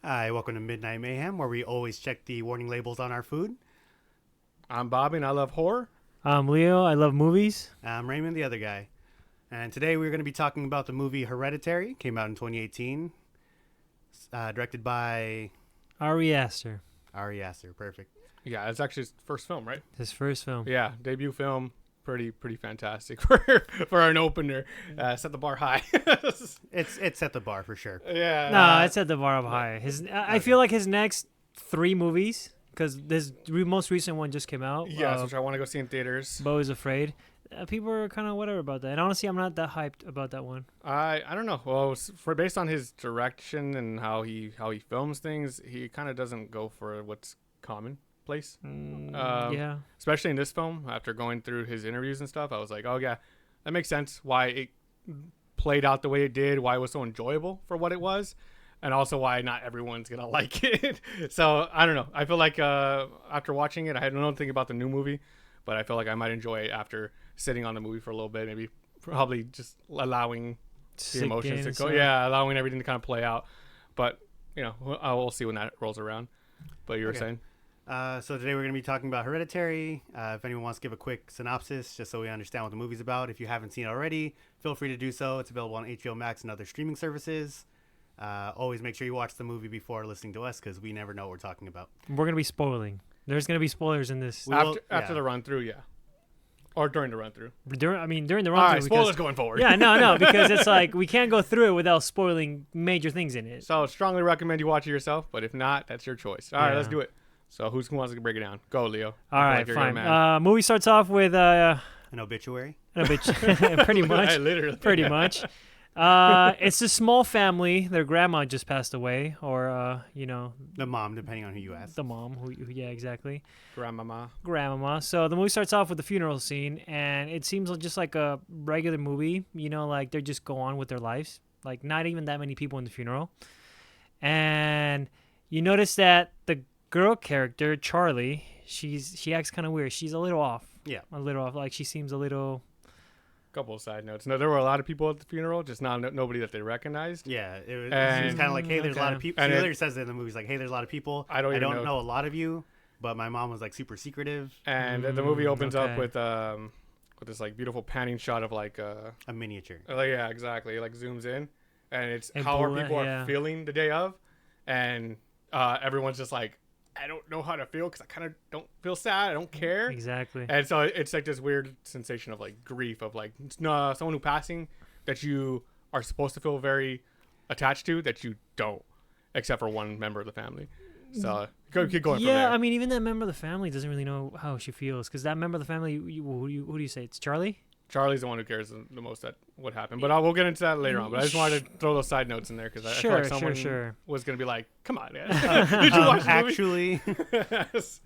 Hi, welcome to Midnight Mayhem, where we always check the warning labels on our food. I'm Bobby, and I love horror. I'm Leo. I love movies. I'm Raymond, the other guy. And today we're going to be talking about the movie Hereditary. Came out in 2018. Directed by Ari Aster. Ari Aster. Perfect. Yeah, it's actually his first film, right? His first film. Yeah, debut film. Pretty fantastic for an opener. Set the bar high. It's set the bar for sure. Yeah. No, it's at the bar up high. I feel like his next 3 movies, because this most recent one just came out. Yes, which I want to go see in theaters. Beau is Afraid. People are kind of whatever about that. And honestly, I'm not that hyped about that one. I don't know. Well, based on his direction and how he films things, he kind of doesn't go for what's commonplace. Yeah. Especially in this film, after going through his interviews and stuff, I was like, oh yeah, that makes sense. Why it played out the way it did, why it was so enjoyable for what it was, and also why not everyone's gonna like it. So I don't know. I feel like after watching it, I had no thing about the new movie, but I feel like I might enjoy it after sitting on the movie for a little bit, maybe probably just allowing the emotions to go. Yeah, allowing everything to kind of play out. But you know, we'll see when that rolls around. But you were saying. So today we're going to be talking about Hereditary. If anyone wants to give a quick synopsis, just so we understand what the movie's about. If you haven't seen it already, feel free to do so. It's available on HBO Max and other streaming services. Always make sure you watch the movie before listening to us, because we never know what we're talking about. We're going to be spoiling. There's going to be spoilers in this. After the run through, yeah. Or during the run through. During the run through. All right, spoilers going forward. Yeah, no, because it's like we can't go through it without spoiling major things in it. So strongly recommend you watch it yourself, but if not, that's your choice. All right, let's do it. So who wants to break it down? Go, Leo. All right, fine. Movie starts off with an obituary. Pretty much. Literally. Pretty much. It's a small family. Their grandma just passed away, or The mom, depending on who you ask. the mom. Yeah, exactly. Grandmama. So the movie starts off with the funeral scene, and it seems just like a regular movie. Like they just go on with their lives. Like not even that many people in the funeral, and you notice that the girl character Charlie, she acts kind of weird. She's a little off. Yeah, a little off. Like she seems a little. Couple of side notes. No, there were a lot of people at the funeral, just nobody that they recognized. Yeah, it was kind of like, hey, there's a lot of people. She literally says it in the movies, like, hey, there's a lot of people. I don't know a lot of you, but my mom was like super secretive. And the movie opens up with this like beautiful panning shot of like a miniature. Like, yeah, exactly. It like zooms in, and it's how our people are feeling the day of, and everyone's just like, I don't know how to feel because I kind of don't feel sad. I don't care. Exactly. And so it's like this weird sensation of like grief of like someone who passing that you are supposed to feel very attached to that you don't, except for one member of the family. So keep going from there. Yeah, I mean, even that member of the family doesn't really know how she feels, because that member of the family, who do you say? It's Charlie? Charlie's the one who cares the most at what happened. But we'll get into that later on. But I just wanted to throw those side notes in there because I feel like someone was going to be like, come on, man. Did you watch the movie? Actually.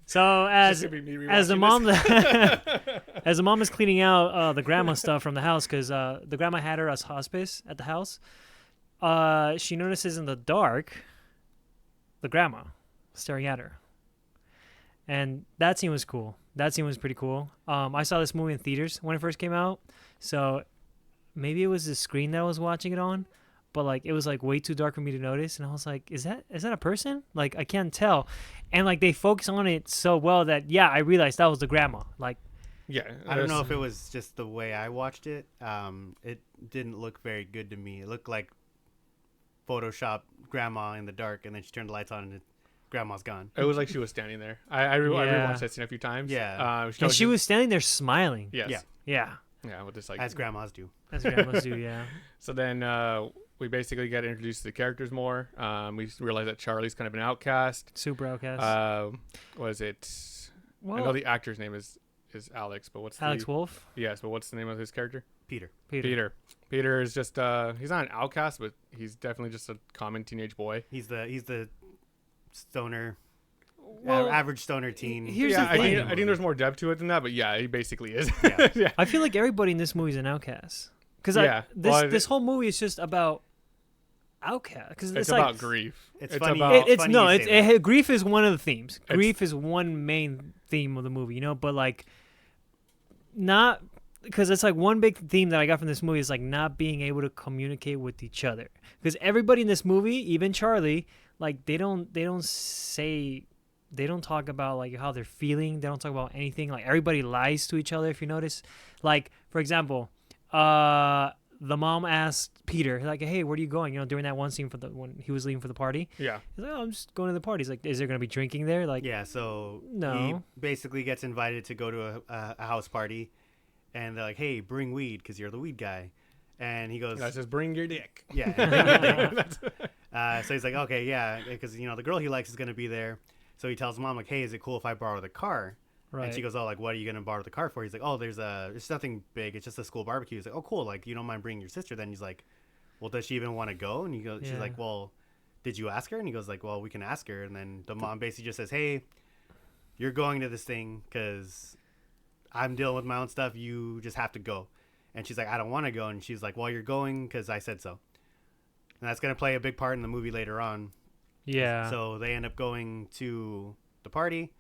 So as the mom as the mom is cleaning out the grandma stuff from the house, because the grandma had her as hospice at the house, she notices in the dark the grandma staring at her. And that scene was cool. That scene was pretty cool. I saw this movie in theaters when it first came out, so maybe it was the screen that I was watching it on, but like it was like way too dark for me to notice, and I was like, is that a person? Like I can't tell, and like they focus on it so well that I realized that was the grandma. Like, yeah, I don't know if it was just the way I watched it. It didn't look very good to me. It looked like Photoshop grandma in the dark, and then she turned the lights on and grandma's gone. It was like she was standing there. I rewatched that scene a few times. Yeah. And she was standing there smiling. Yes. Yeah. Yeah, with this like as grandmas do. Yeah. So then we basically get introduced to the characters more. We realize that Charlie's kind of an outcast. Super outcast. Was it? Well, I know the actor's name is Alex, but what's Alex Wolff? Yes, but what's the name of his character? Peter. Peter is just he's not an outcast, but he's definitely just a common teenage boy. He's the stoner, average stoner teen. Here's the thing. I think there's more depth to it than that, but yeah, he basically is. Yeah. I feel like everybody in this movie is an outcast, because this whole movie is just about outcast. Because it's about grief. It's funny. Grief is one of the themes. Grief is one main theme of the movie, but like not. Because it's like one big theme that I got from this movie is like not being able to communicate with each other. Because everybody in this movie, even Charlie, like they don't say, they don't talk about like how they're feeling. They don't talk about anything. Like everybody lies to each other. If you notice, like for example, the mom asked Peter like, "Hey, where are you going?" You know, during that one scene when he was leaving for the party. Yeah. He's like, "Oh, I'm just going to the party." He's like, "Is there gonna be drinking there?" Like, Yeah, so No. he basically gets invited to go to a house party, and they're like, "Hey, bring weed because you're the weed guy," and he goes, That says bring your dick. "Yeah." Bring your dick. So he's like, "Okay, yeah," because you know the girl he likes is gonna be there. So he tells mom like, "Hey, is it cool if I borrow the car?" right. And she goes, "Oh, like what are you gonna borrow the car for?" He's like, "Oh, it's nothing big. It's just a school barbecue." He's like, "Oh, cool. Like you don't mind bringing your sister?" Then he's like, "Well, does she even want to go?" And she's Yeah. like, "Well, did you ask her?" And he goes like, "Well, we can ask her." And then the mom basically just says, "Hey, you're going to this thing because I'm dealing with my own stuff. You just have to go." And she's like, "I don't want to go." And she's like, "Well, you're going because I said so." And that's going to play a big part in the movie later on. Yeah. So they end up going to the party.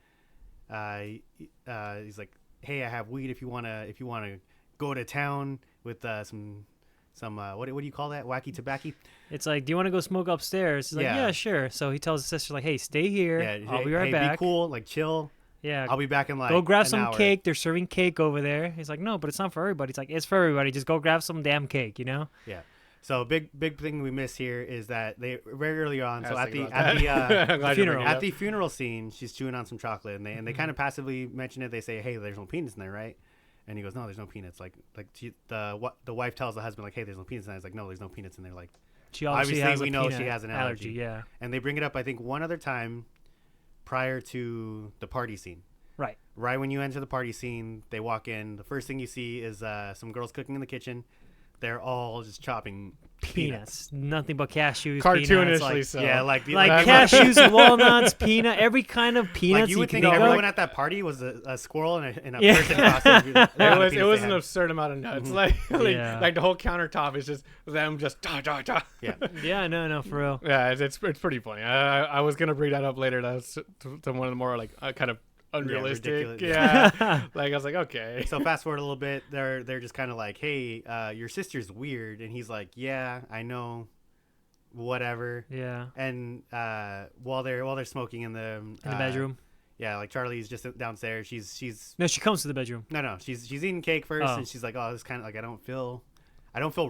He's like, "Hey, I have weed if you wanna go to town with some what do you call that? Wacky tobacco?" It's like, "Do you want to go smoke upstairs?" He's like, Yeah. "Yeah, sure." So he tells his sister like, "Hey, stay here. Yeah, I'll be right hey, back." Be cool, like chill. Yeah. I'll be back in like Go grab an some hour. cake. They're serving cake over there. He's like, "No, but it's not for everybody." It's like, "It's for everybody. Just go grab some damn cake," you know? Yeah. So big thing we miss here is that they very early on. So I at was the thinking about that. I'm glad you're funeral. bringing it at up. the funeral scene, she's chewing on some chocolate, and they kind of passively mention it. They say, "Hey, there's no peanuts in there, right?" And he goes, "No, there's no peanuts." The wife tells the husband like, "Hey, there's no peanuts in there." He's like, "No, there's no peanuts in there." Like, She obviously Obviously, has we a know peanut she has an allergy. Yeah. and they bring it up, I think, one other time prior to the party scene. Right. Right when you enter the party scene, they walk in. The first thing you see is some girls cooking in the kitchen. They're all just chopping peanuts. Nothing but cashews. Cartoonishly peanuts, like, so. Yeah, like like cashews, walnuts, peanut, every kind of peanuts like you would can think think everyone of. at that party was a squirrel and a Yeah. person costume. It was an absurd amount of nuts. Like, Yeah. like the whole countertop is just them just da da da. Yeah. Yeah, no, for real. Yeah, it's pretty funny. I was gonna bring that up later. That's to one of the more like kind of unrealistic. ridiculous. Yeah. Like I was like, okay. So fast forward a little bit, they're just kind of like, "Hey, your sister's weird," and he's like, "Yeah, I know, whatever." Yeah. And while they're smoking in the bedroom. yeah, like Charlie's just downstairs. She's No, she comes to the bedroom. no, she's eating cake first, Oh. and she's like, "Oh, this kind of like I don't feel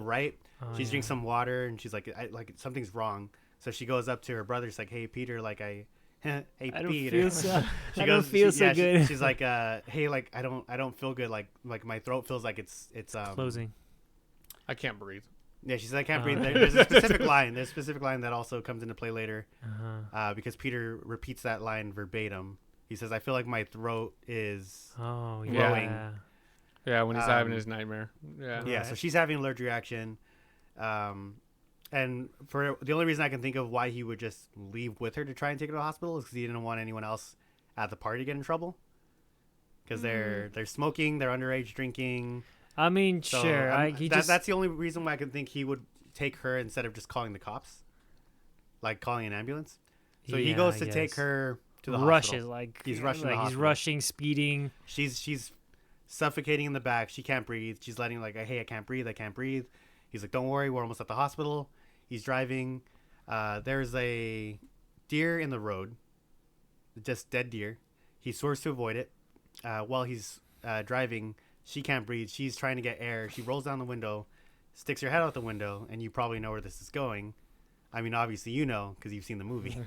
right." Oh, She yeah. drinks some water, and she's like, like something's wrong. So she goes up to her brother. She's like, "Hey, Peter, like hey, I don't Peter." feel so. She I don't goes, feel so good. she's like, "Hey, like I don't feel good. Like my throat feels like it's Closing. I can't breathe. Yeah, she said, "I can't Oh. breathe." There's a specific line. There's a specific line that also comes into play later, Uh-huh. because Peter repeats that line verbatim. He says, "I feel like my throat is." Oh, Glowing. yeah. Yeah, when he's having Um, his nightmare. Yeah. Yeah, so Right. she's having an allergic reaction, and for the only reason I can think of why he would just leave with her to try and take her to the hospital is because he didn't want anyone else at the party to get in trouble. Because they're smoking, they're underage drinking. I mean, So sure. that's the only reason why I can think he would take her instead of just calling the cops, like calling an ambulance. So he Yeah, goes to I take guess. her to the rushes hospital. like He's rushing to the like he's hospital. rushing, speeding. She's suffocating in the back. She can't breathe. She's letting like, "Hey, I can't breathe. I can't breathe." He's like, "Don't worry, we're almost at the hospital." He's driving. There's a deer in the road, just dead deer. He swerves to avoid it. While he's driving, she can't breathe. She's trying to get air. She rolls down the window, sticks her head out the window, and you probably know where this is going. I mean, obviously you know because you've seen the movie.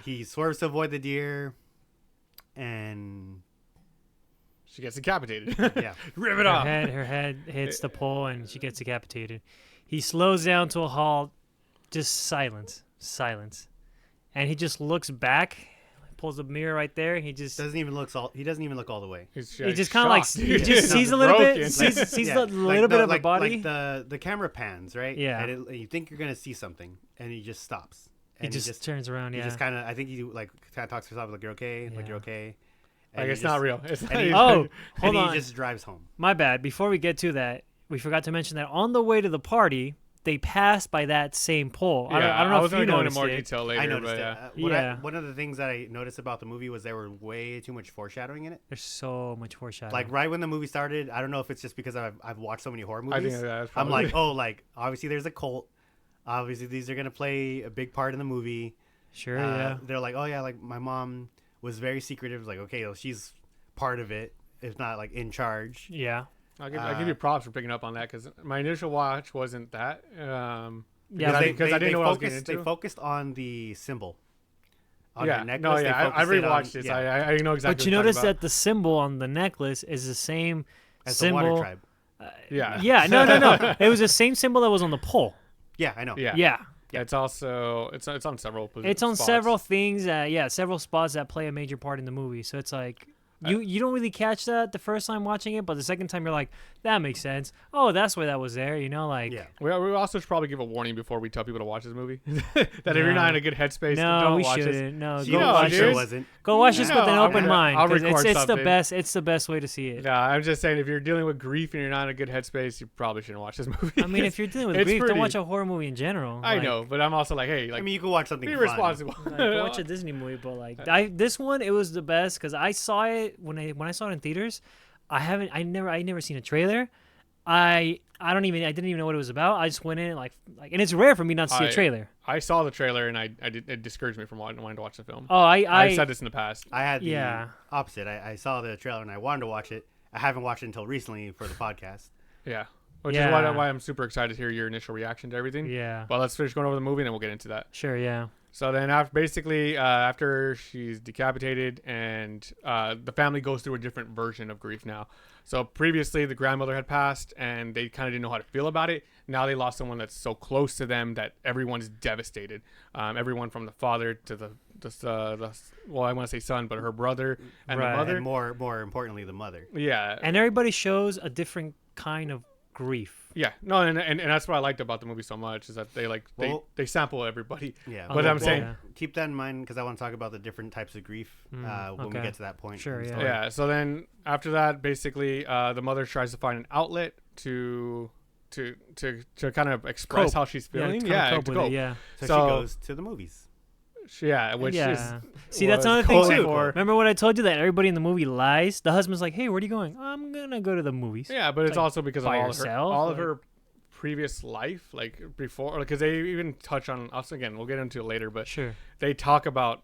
He swerves to avoid the deer, and She gets decapitated. yeah. Rip it off. Her head hits the pole and she gets decapitated. He slows down to a halt, just silence, and he just looks back, pulls the mirror right there. He just He doesn't even look all the way. he just kind of like shocked. he just He's sees a little broken. bit, sees Yeah, a little bit of like, a body. Like the camera pans, right? Yeah. And you think you're gonna see something, and he just stops. he And just turns around. he Yeah. just kind of, I think he like kind of talks to himself like, "You're okay, like Yeah. you're okay." Like he it's just- not real. It's not and he- even- Oh, and hold on. he just drives home. My bad. Before we get to that, we forgot to mention that on the way to the party, they passed by that same pole. I don't know was if you gonna go into noticed more it. detail later. I noticed but, it. yeah. Yeah. One of the things that I noticed about the movie was there were way too much foreshadowing in it. There's so much foreshadowing. Like right when the movie started, I don't know if it's just because I've watched so many horror I movies. think that's I'm probably like, oh, like obviously there's a cult. obviously these are gonna play a big part in the movie. Sure, yeah. They're like, oh yeah, like my mom was very secretive. Like, okay, well, she's part of it, if not like in charge. Yeah. I'll give you props for picking up on that because my initial watch wasn't that. Yeah, because I didn't know what I was getting into. They focused on the symbol. On Yeah, her necklace. no, yeah, I rewatched this. Yeah. I know exactly. But you notice that the symbol on the necklace is the same As symbol. the water tribe. Yeah. Yeah, no. It was the same symbol that was on the pole. Yeah, I know. Yeah. Yeah. It's also it's on several. It's on spots. several things. Several spots that play a major part in the movie. So it's like you don't really catch that the first time watching it, but the second time you're like, that makes sense. Oh, that's why that was there. You know, like Yeah. We also should probably give a warning before we tell people to watch this movie that if you're not in a good headspace, don't we watch shouldn't. this. No, She go know, watch dude. sure it. wasn't. Go watch this with an No, open mind. I'll 'cause record it's the something. best. It's the best way to see it. Yeah, I'm just saying if you're dealing with grief and you're not in a good headspace, you probably shouldn't watch this movie. I mean, if you're dealing with It's grief, pretty- don't watch a horror movie in general. I Like, know, but I'm also like, hey, like, I mean, you can watch something be fun. responsible. Like, go watch a Disney movie, but like this one, it was the best because I saw it when I saw it in theaters. I never seen a trailer. I didn't even know what it was about. I just went in and and it's rare for me not to see a trailer. I saw the trailer and it discouraged me from wanting to watch the film. Oh, I said this in the past. I had the Yeah. opposite. I saw the trailer and I wanted to watch it. I haven't watched it until recently for the podcast. Yeah, which Yeah. is why I'm super excited to hear your initial reaction to everything. Yeah. But let's finish going over the movie and then we'll get into that. Sure. Yeah. So then after she's decapitated and the family goes through a different version of grief now. So previously the grandmother had passed and they kind of didn't know how to feel about it. Now they lost someone that's so close to them that everyone's devastated. Everyone from the father to the well, I want to say son, but her brother and Right. the mother. And more importantly, the mother. Yeah. And everybody shows a different kind of grief. Yeah, no, and that's what I liked about the movie so much is that they sample everybody. Yeah. But I'm Well, saying, keep that in mind because I want to talk about the different types of grief when we okay. get to that point. Sure, in the yeah. story. yeah. So then after that, basically, the mother tries to find an outlet to kind of express Cope. how she's feeling. to Yeah, cope to with it, cope. yeah. So, So- she goes to the movies. Yeah, which Yeah. is See, that's was another thing quoted too. for- Remember what I told you that everybody in the movie lies? The husband's like, "Hey, where are you going? I'm gonna go to the movies." Yeah, but it's like, also because of by all herself, of like- her previous life, like before, because they even touch on us again. We'll get into it later, but Sure. they talk about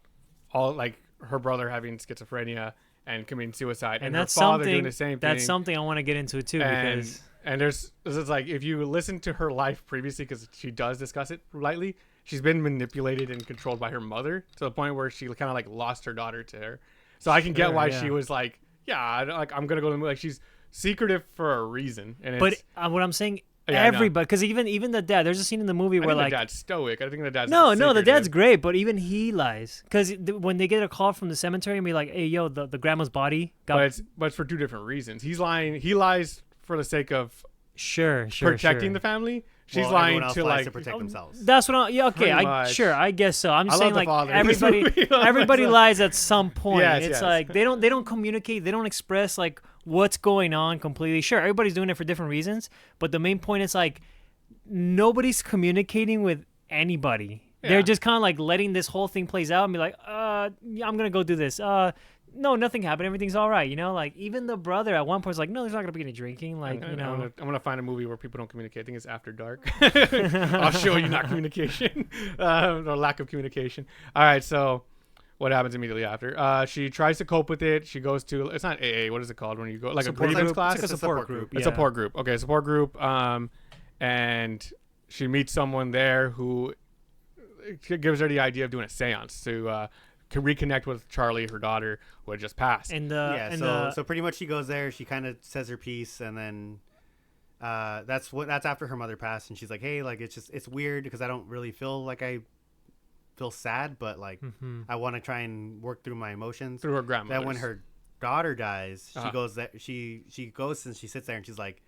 all like her brother having schizophrenia and committing suicide, and her that's father something. doing the same thing. That's something I want to get into too and because there's it's like if you listen to her life previously, because she does discuss it lightly, she's been manipulated and controlled by her mother to the point where she kind of like lost her daughter to her. So I can get Sure, why yeah. she was like, I'm gonna go to the movie. Like she's secretive for a reason. And But it's, what I'm saying, Yeah, I know. everybody, because even the dad, there's a scene in the movie I where think like the dad's stoic. I think the dad's no, the dad's secretive. great, but even he lies because when they get a call from the cemetery and be like, "Hey, yo, the grandma's body got But it's for two different reasons. He's lying. He lies for the sake of sure protecting the family. She's Well, lying everyone else to lies like to protect themselves. That's what okay, Pretty much. I guess so. I'm I just love saying the like father in this everybody movie. everybody lies at some point. Yes, It's yes. like they don't communicate, they don't express like what's going on completely. Sure, everybody's doing it for different reasons, but the main point is like nobody's communicating with anybody. Yeah. They're just kind of like letting this whole thing plays out and be like, yeah, I'm going to go do this. No, nothing happened. Everything's all right. You know, like even the brother at one point was like, no, there's not going to be any drinking. Like, you know. I'm gonna find a movie where people don't communicate. I think it's After Dark. I'll show you not communication or lack of communication. All right, so what happens immediately after? She tries to cope with it. She goes to it's not AA. What is it called when you go like Support a grievance group. class? It's like a support group. It's a support group. Okay, support group. And she meets someone there who gives her the idea of doing a seance to reconnect with Charlie, her daughter, who had just passed. And So pretty much she goes there. She kind of says her piece, and then that's after her mother passed, and she's like, "Hey, like it's weird because I don't really feel like I feel sad, but like I want to try and work through my emotions." Through her grandmother. Then when her daughter dies, Uh-huh. she goes that she goes and she sits there and she's like,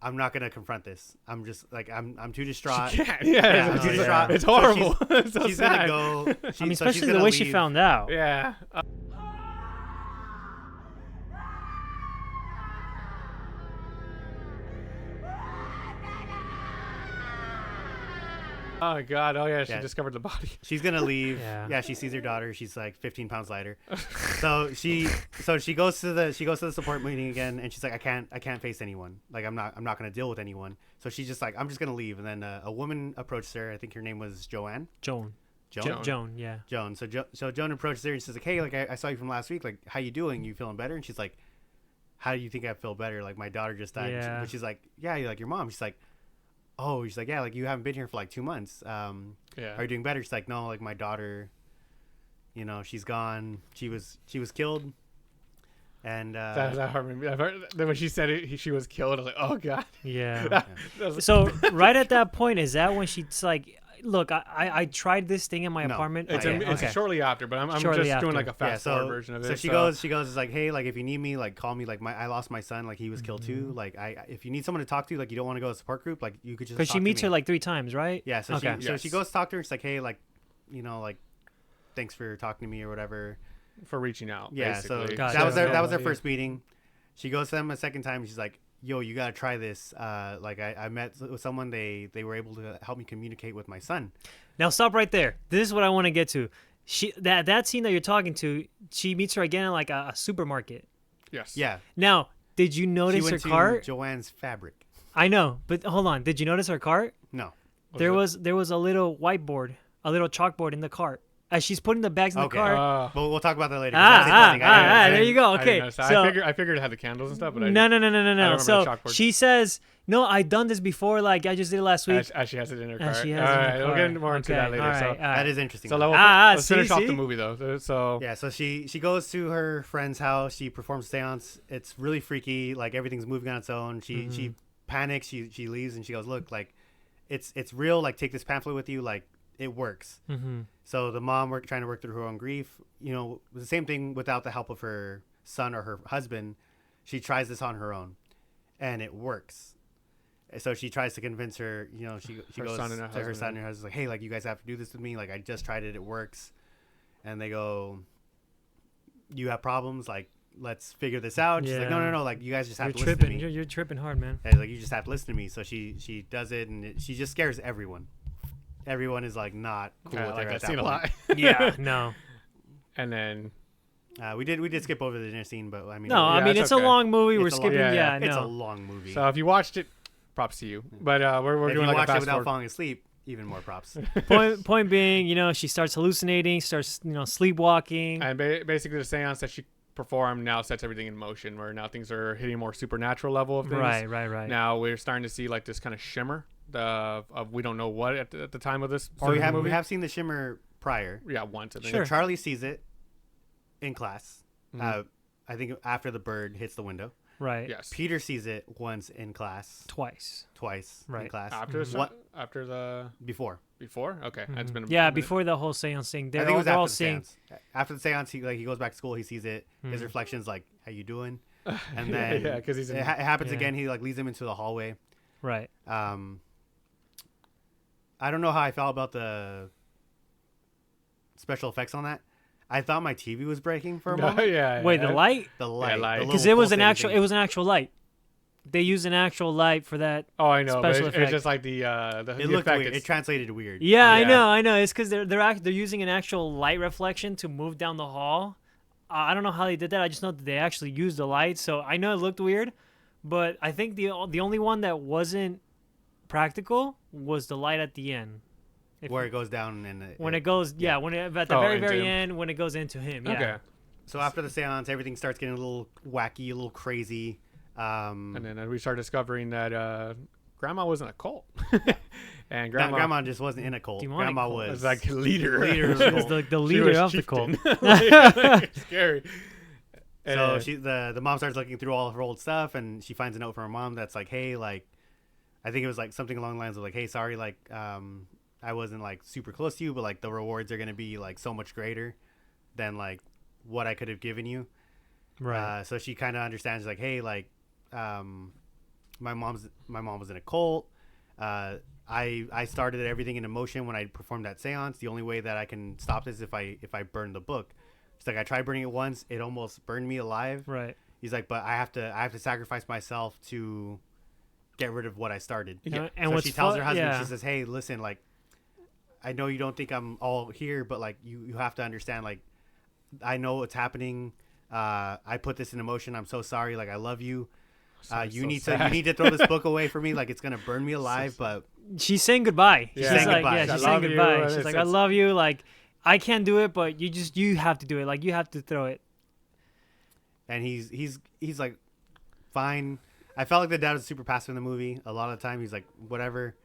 "I'm not gonna confront this. I'm just like I'm too distraught." Yeah, yeah, it's, it's, distraught. it's So horrible. It's so she's sad. gonna go. I mean, especially the way she found out. Yeah. Oh God! Oh yeah, she Yeah. discovered the body. She's gonna leave. Yeah. Yeah, she sees her daughter. She's like 15 pounds lighter. so she goes to the support meeting again, and she's like, I can't face anyone. Like I'm not gonna deal with anyone. So she's just like, I'm just gonna leave. And then a woman approached her. I think her name was Joanne. Joan. Yeah. Joan. So Joan approaches her and she's like, hey, like I saw you from last week. Like, how you doing? You feeling better? And she's like, how do you think I feel better? Like my daughter just died. Yeah. But she's like, yeah, you're like your mom. She's like, oh, she's like, yeah, like you haven't been here for like 2 months. Yeah. Are you doing better? She's like, no, like my daughter, you know, she's gone. She was killed. And That hurt me. I've heard, when she said it, she was killed. I was like, oh God. Yeah. That was- So right at that point, is that when she's like, look, I tried this thing in my No. apartment. It's, Okay, it's okay. shortly after, but I'm Shortly just after. doing like a fast yeah, forward version of it. So she goes, it's like, hey, like if you need me, like call me. Like I lost my son, like he was killed too. Like if you need someone to talk to, like you don't want to go to a support group, like you could just. Because talk she to meets me. her like 3 times, right? Yeah, so Okay. she goes to talk to her. It's like, hey, like, you know, like, thanks for talking to me or whatever. for reaching out. Yeah, basically. so Gotcha. that was their Yeah. first meeting. She goes to them a second time. She's like, yo, you gotta try this. Like I met with someone. They were able to help me communicate with my son. Now stop right there. This is what I want to get to. That scene that you're talking to, she meets her again in like a supermarket. Yes. Yeah, Now, did you she notice her went to cart? Joanne's Fabric. I know, but hold on. Did you notice her cart? No. There was a little whiteboard, a little chalkboard in the cart. As she's putting the bags in the Okay. cart. But we'll talk about that later. 'cause that's interesting. I didn't know there you go. I Okay, didn't know. so I figured it had the candles and stuff, but no. remember So the chalkboard. she says, "No, I done this before. Like I just did it last week." As she has it in her As cart. she has All it in her right, we'll cart. get more into Okay, that later. all right, So, all right. That is interesting. so though. let's see, finish off see? the movie though. So Yeah, so she goes to her friend's house. She performs a seance. It's really freaky. Like everything's moving on its own. She panics. She leaves and she goes, look, like it's real. Like take this pamphlet with you. Like it works. Mm-hmm. So the mom trying to work through her own grief. You know, the same thing without the help of her son or her husband. She tries this on her own, and it works. So she tries to convince her. You know, she Her goes son and her to her husband. son and her husband's like, hey, like you guys have to do this with me. Like I just tried it. It works. And they go, you have problems. Like let's figure this out. She's like, Yeah. no. Like you guys just have You're to listen tripping. to me. You're tripping hard, man. Yeah, like you just have to listen to me. So she does it, and she just scares everyone. Everyone is like not cool kinda with like her that at that scene a point. lot. Yeah, no. And then We did skip over the dinner scene, but I mean, No, I mean it's it's okay. a long movie. It's We're a long- skipping. Yeah, Yeah, yeah. it's a no. long movie. so if you watched it, props to you. But we're if doing you like a watch it fast without forward. falling asleep, even more props. Point being, you know, she starts hallucinating, starts sleepwalking. And basically, the seance that she performed now sets everything in motion, where now things are hitting a more supernatural level of things. Right. Now we're starting to see like this kind of shimmer of we don't know what at the time of this part So we of the have movie. we have seen the shimmer prior. Yeah, once I think. Sure. Charlie sees it in class. Mhm. I think after the bird hits the window. Right. Yes. Peter sees it once in class, Twice. twice in Right. class. After What after the before? before. Okay, that's been a Yeah, minute. before the whole seance thing. I They're think it all, was they're all after the seeing. seance. After the seance, he goes back to school. He sees it. His reflection's like, "How you doing?" And then yeah, because he's in, it happens Yeah. again. He like leads him into the hallway. Right. I don't know how I felt about the special effects on that. I thought my TV was breaking for a moment. yeah. Wait, the light? The light, light. the Because little it was an pulsating actual. thing. It was an actual light. They used an actual light for that. Oh, I know. But Special it's effect. just like the It the looked effect. weird. It translated weird. Yeah, Yeah. I know. It's because they're using an actual light reflection to move down the hall. I don't know how they did that. I just know that they actually used the light, so I know it looked weird. But I think the only one that wasn't practical was the light at the end. Where it goes down and When it goes, yeah. when it, at the Oh, very into very him. end, when it goes into him. Yeah. Okay. So after the seance, everything starts getting a little wacky, a little crazy. And then we start discovering that Grandma was in a cult, and Grandma just wasn't in a cult. Demonic Grandma cult. was was like leader. leader of She the was cult. the She leader was of the cult. chieftain. Scary. So the mom starts looking through all of her old stuff, and she finds a note from her mom that's like, "Hey, like, I think it was like something along the lines of like, hey, sorry, like, I wasn't like super close to you, but like the rewards are gonna be like so much greater than like what I could have given you." Right. So she kind of understands like, hey, like, my mom was in a cult. I started everything in motion when I performed that seance. The only way that I can stop this is if I burn the book. She's like, I tried burning it once. It almost burned me alive. Right. He's like, but I have to sacrifice myself to get rid of what I started. Yeah. So And what's she tells fu- her husband, yeah. she says, hey, listen, like, I know you don't think I'm all here, but like you have to understand, like, I know what's happening. I put this in emotion. I'm so sorry. Like, I love you. You need to throw this book away for me. Like, it's gonna burn me alive. But she's saying goodbye. Yeah. She's saying goodbye. She's saying goodbye. She's like, I it's- love you. Like, I can't do it, but you have to do it. Like, you have to throw it. and he's like, fine. I felt like the dad was super passive in the movie. A lot of the time, he's like, whatever.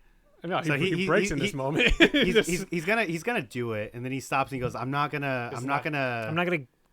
No, So he breaks in this moment. He's gonna do it, and then he stops and he goes, I'm not gonna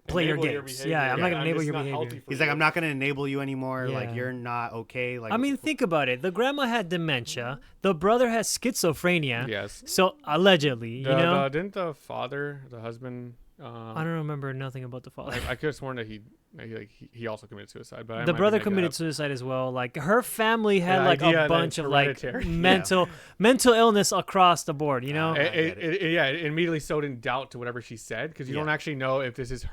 Play your enable your games. behavior. Yeah, I'm not Yeah, gonna enable it's your not behavior. healthy for He's you. like, I'm not gonna enable you anymore. Like, Yeah. you're not okay. Like, I mean, think about it. The grandma had dementia. The brother has schizophrenia. Yes. So allegedly, you know, Didn't the father, the husband? I don't remember nothing about the father. I could have sworn that he also committed suicide, but I The might be brother making that committed up. suicide as well. Like, her family had The like idea a that bunch it's of like hereditary. mental illness across the board. You know, I get It immediately sowed in doubt to whatever she said because you don't Yeah. actually know if this is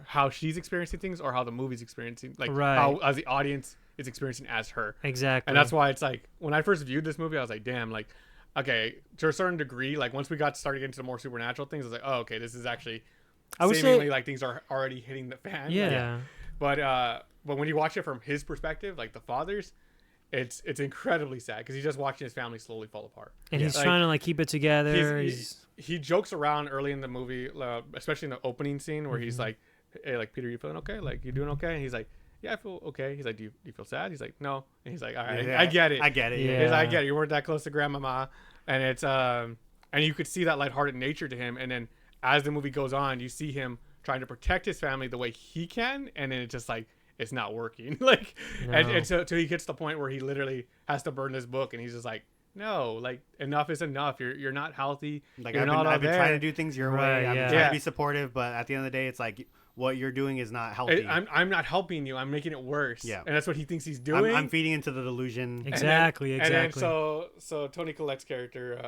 how she's experiencing things or how the movie's experiencing, like Right. how as the audience is experiencing as her. exactly. And that's why it's like when I first viewed this movie, I was like, damn, like, okay, to a certain degree, like once we started getting to the more supernatural things, I was like, oh, okay, this is actually I would seemingly say, like things are already hitting the fan. yeah. But when you watch it from his perspective, like the father's, it's incredibly sad because he's just watching his family slowly fall apart. And he's Like, trying to like keep it together. he jokes around early in the movie, especially in the opening scene where he's like, hey, like, Peter, you feeling okay? Like, you doing okay? And he's like, yeah, I feel okay. He's like, do you feel sad? He's like, no. And he's like, all right, Yeah, I get it. I get it. Yeah. He's like, I get it. You weren't that close to grandmama. And it's and you could see that lighthearted nature to him. And then as the movie goes on, you see him trying to protect his family the way he can, and then it's just like it's not working. Like, No. and so he gets to the point where he literally has to burn this book, and he's just like, no, like enough is enough. You're not healthy. Like, you're I've been trying to do things your Right, way. I've yeah. been trying Yeah. to be supportive, but at the end of the day, it's like what you're doing is not healthy. I'm not helping you. I'm making it worse. Yeah. And that's what he thinks he's doing. I'm feeding into the delusion. Exactly. And then so Toni Collette's character,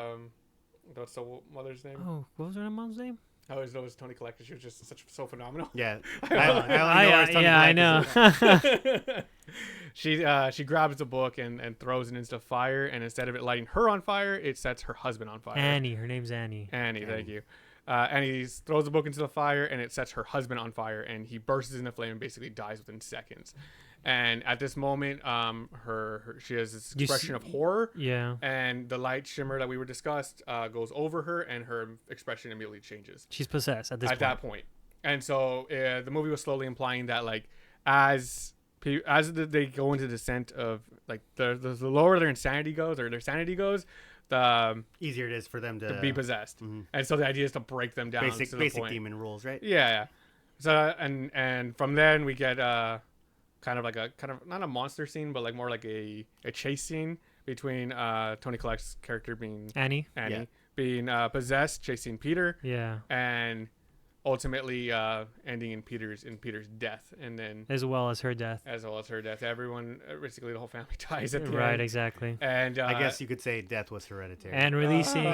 what's the mother's name? Oh, what was her mom's name? I always know it was Toni Collette because she was just so phenomenal. Yeah, I only know her as Toni I Collette know. She grabs the book and throws it into the fire, and instead of it lighting her on fire, it sets her husband on fire. Annie. Her name's Annie. Annie, thank you. And he throws the book into the fire, and it sets her husband on fire, and he bursts into flame and basically dies within seconds. And at this moment, she has this expression of horror, Yeah. and the light shimmer that we were discussed goes over her, and her expression immediately changes She's possessed at this point. that point. And so the movie was slowly implying that, like, as they go into descent of, like, the lower their insanity goes, or their sanity goes, the easier it is for them to be possessed. And so the idea is to break them down. basic to the point. demon rules, right? Yeah. So and from then we get kind of not a monster scene, but like more like a chase scene between Toni Collette's character being Annie. Yeah. being possessed, chasing Peter, Yeah. and ultimately ending in Peter's death, and then As well as her death. as well as her death. Everyone, basically the whole family dies at the Right. end. Exactly. And I guess you could say death was hereditary. And releasing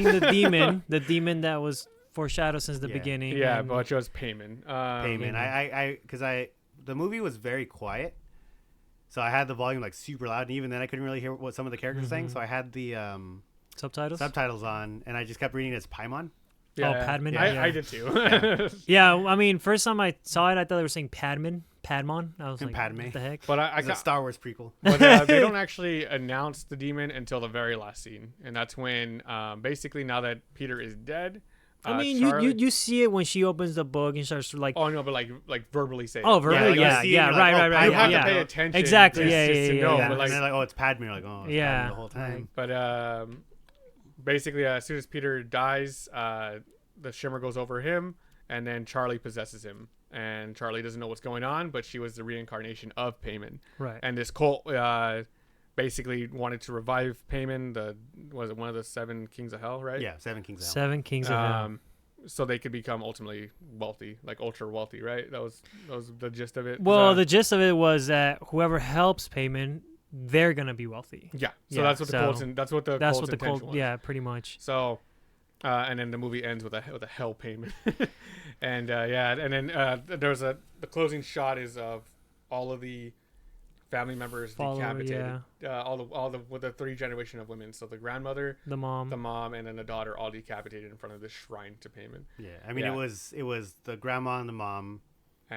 the demon that was foreshadowed since the Yeah. beginning. yeah, and- but it was Payman. Payment. Because the movie was very quiet, so I had the volume like super loud, and even then I couldn't really hear what some of the characters saying. So I had the subtitles. subtitles on, and I just kept reading it as Paimon. Padman? Yeah. I did too. Yeah, I mean, first time I saw it, I thought they were saying Padman. I was And like, Padme. what the heck? But It's a Star Wars prequel. But they don't actually announce the demon until the very last scene, and that's when basically now that Peter is dead. I mean, Charlie- you see it when she opens the book and starts to like. Oh no, but like verbally say. Oh, it. verbally, like, yeah, you see it, yeah, you're like, right, oh, right, right. You have yeah. to pay attention. Exactly, just- yeah, just yeah, to yeah, know, yeah. But And they're like, like, oh, it's Padme. You're like, oh, it's Yeah. Padme the whole time. but basically, as soon as Peter dies, the shimmer goes over him, and then Charlie possesses him. And Charlie doesn't know what's going on, but she was the reincarnation of Payman. Right. And this cult basically wanted to revive Payman. Was it one of the 7 kings of hell, right? Yeah, Seven Kings of Hell. 7 Kings of Hell. So they could become ultimately wealthy, like ultra wealthy, right? That was the gist of it. Well, the gist of it was that whoever helps Payman, they're gonna be wealthy. yeah. So Yeah, that's what the so cult's that's what the That's cult's what the intention cult. was. Yeah, pretty much. So, and then the movie ends with a hell payment, and and then the closing shot is of all of the family members decapitated. All the with the 3 generation of women. So the grandmother, the mom, and then the daughter, all decapitated in front of this shrine to Payman. Yeah, I mean it was the grandma and the mom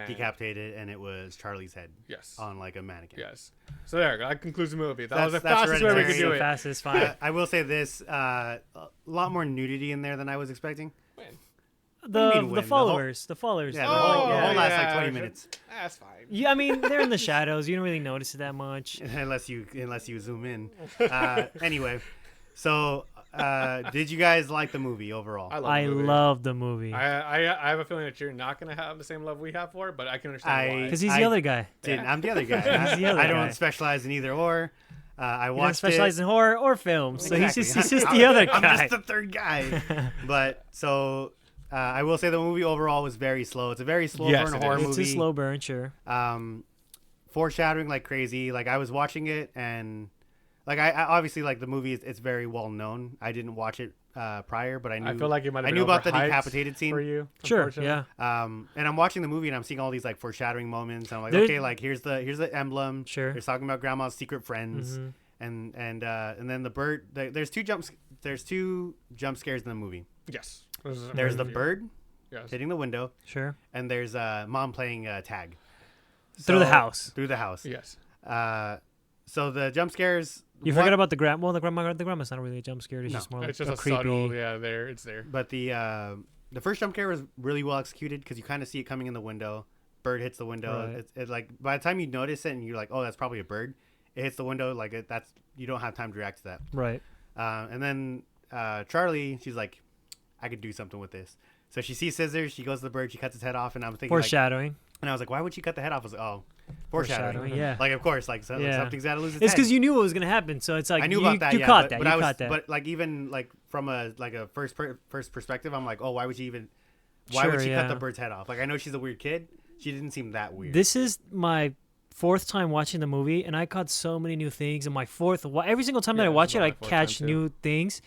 decapitated, and it was Charlie's head. Yes. On like a mannequin. Yes. So there, that concludes the movie. That was the fastest way we could do it. Fastest, fine. I will say this: a lot more nudity in there than I was expecting. When? The followers. Yeah, the whole last like 20 minutes. That's fine. Yeah, I mean they're in the shadows. You don't really notice it that much unless you zoom in. Anyway, so did you guys like the movie overall? I love the movie. I have a feeling that you're not gonna have the same love we have for it, but I can understand why. Because he's the other guy. I'm the other guy. I don't specialize in either or. I watched. He doesn't specialize in horror or film, so exactly. he's just the other guy. I'm just the third guy. But so. I will say the movie overall was very slow. It's a very slow burn horror movie. It's a slow burn, sure. Foreshadowing like crazy. Like I was watching it, and like I obviously like the movie. It's very well known. I didn't watch it prior, but I knew. I feel like it might have been about the decapitated scene for you. Sure, yeah. And I'm watching the movie, and I'm seeing all these like foreshadowing moments. And I'm like, okay, like here's the emblem. Sure. It's talking about grandma's secret friends, and then the bird. There's two jump scares in the movie. Yes. There's the bird hitting the window. Sure. And there's mom playing tag. Through the house. Yes. So the jump scares. You forgot about the grandma. Well, the grandma's not really a jump scare. It's just more it's just a a creepy. subtle. Yeah, it's there. But the first jump scare was really well executed because you kind of see it coming in the window. Bird hits the window. Right. It like by the time you notice it and you're like, oh, that's probably a bird. It hits the window like that's you don't have time to react to that. Right. And then Charlie, she's like, I could do something with this. So she sees scissors, she goes to the bird, she cuts its head off, and I'm thinking foreshadowing. And I was like, why would she cut the head off? I was like, oh, foreshadowing. Yeah. Like of course, like something's got to lose its head. It's because you knew what was gonna happen, so it's like I knew about that. You caught that. But like even like from a first perspective, I'm like, oh, why would she cut the bird's head off? Like I know she's a weird kid. She didn't seem that weird. This is my 4th time watching the movie, and I caught so many new things. And my 4th, every single time that I watch it, I catch new things.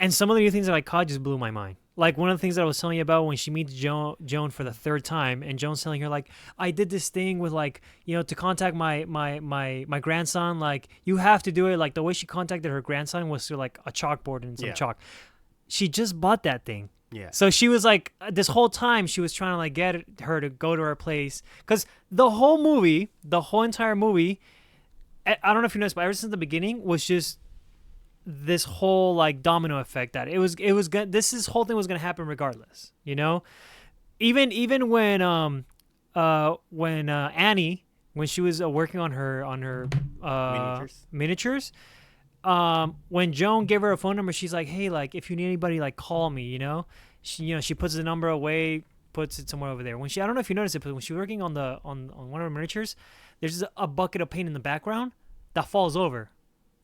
And some of the new things that I caught just blew my mind. Like one of the things that I was telling you about when she meets Joan for the 3rd time, and Joan's telling her like, I did this thing with like, to contact my grandson. Like you have to do it. Like the way she contacted her grandson was through like a chalkboard and some chalk. She just bought that thing. Yeah. So she was like, this whole time she was trying to like get her to go to her place, because the whole entire movie, I don't know if you noticed, but ever since the beginning was just this whole like domino effect that it was good. This whole thing was gonna happen regardless, even when Annie, when she was working on her miniatures, when Joan gave her a phone number, she's like, hey, like if you need anybody, like call me, she puts the number away, puts it somewhere over there. When I don't know if you noticed it, but when she was working on one of her miniatures, there's a bucket of paint in the background that falls over.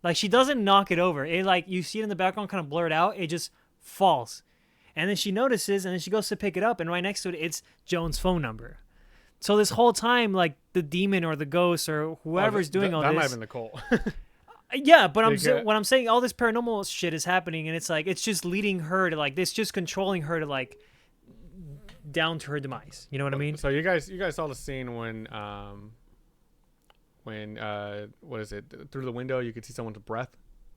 Like she doesn't knock it over. It like you see it in the background kind of blurred out. It just falls. And then she notices, and then she goes to pick it up, and right next to it, it's Joan's phone number. So this whole time, like the demon or the ghost or whoever's doing all this. That might have been Nicole. Yeah, but what I'm saying, all this paranormal shit is happening, and it's like it's just leading her to like this, just controlling her to like down to her demise. You know what I mean? So you guys saw the scene when what is it, through the window you could see someone's breath,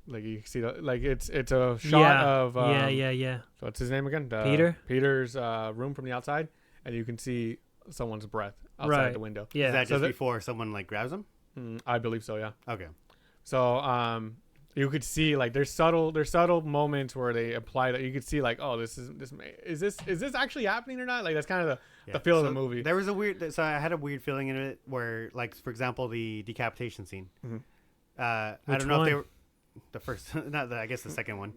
like you see it's a shot of yeah. So what's his name again? Peter's room from the outside, and you can see someone's breath outside the window. Yeah. Is that just before someone like grabs him? I believe so. Yeah. Okay. So you could see like there's subtle moments where they apply that. You could see like, oh, is this actually happening or not? Like that's kind of the feel of the movie. There was I had a weird feeling in it where, like, for example, the decapitation scene. Mm-hmm. I don't know if they were the first, I guess the second one.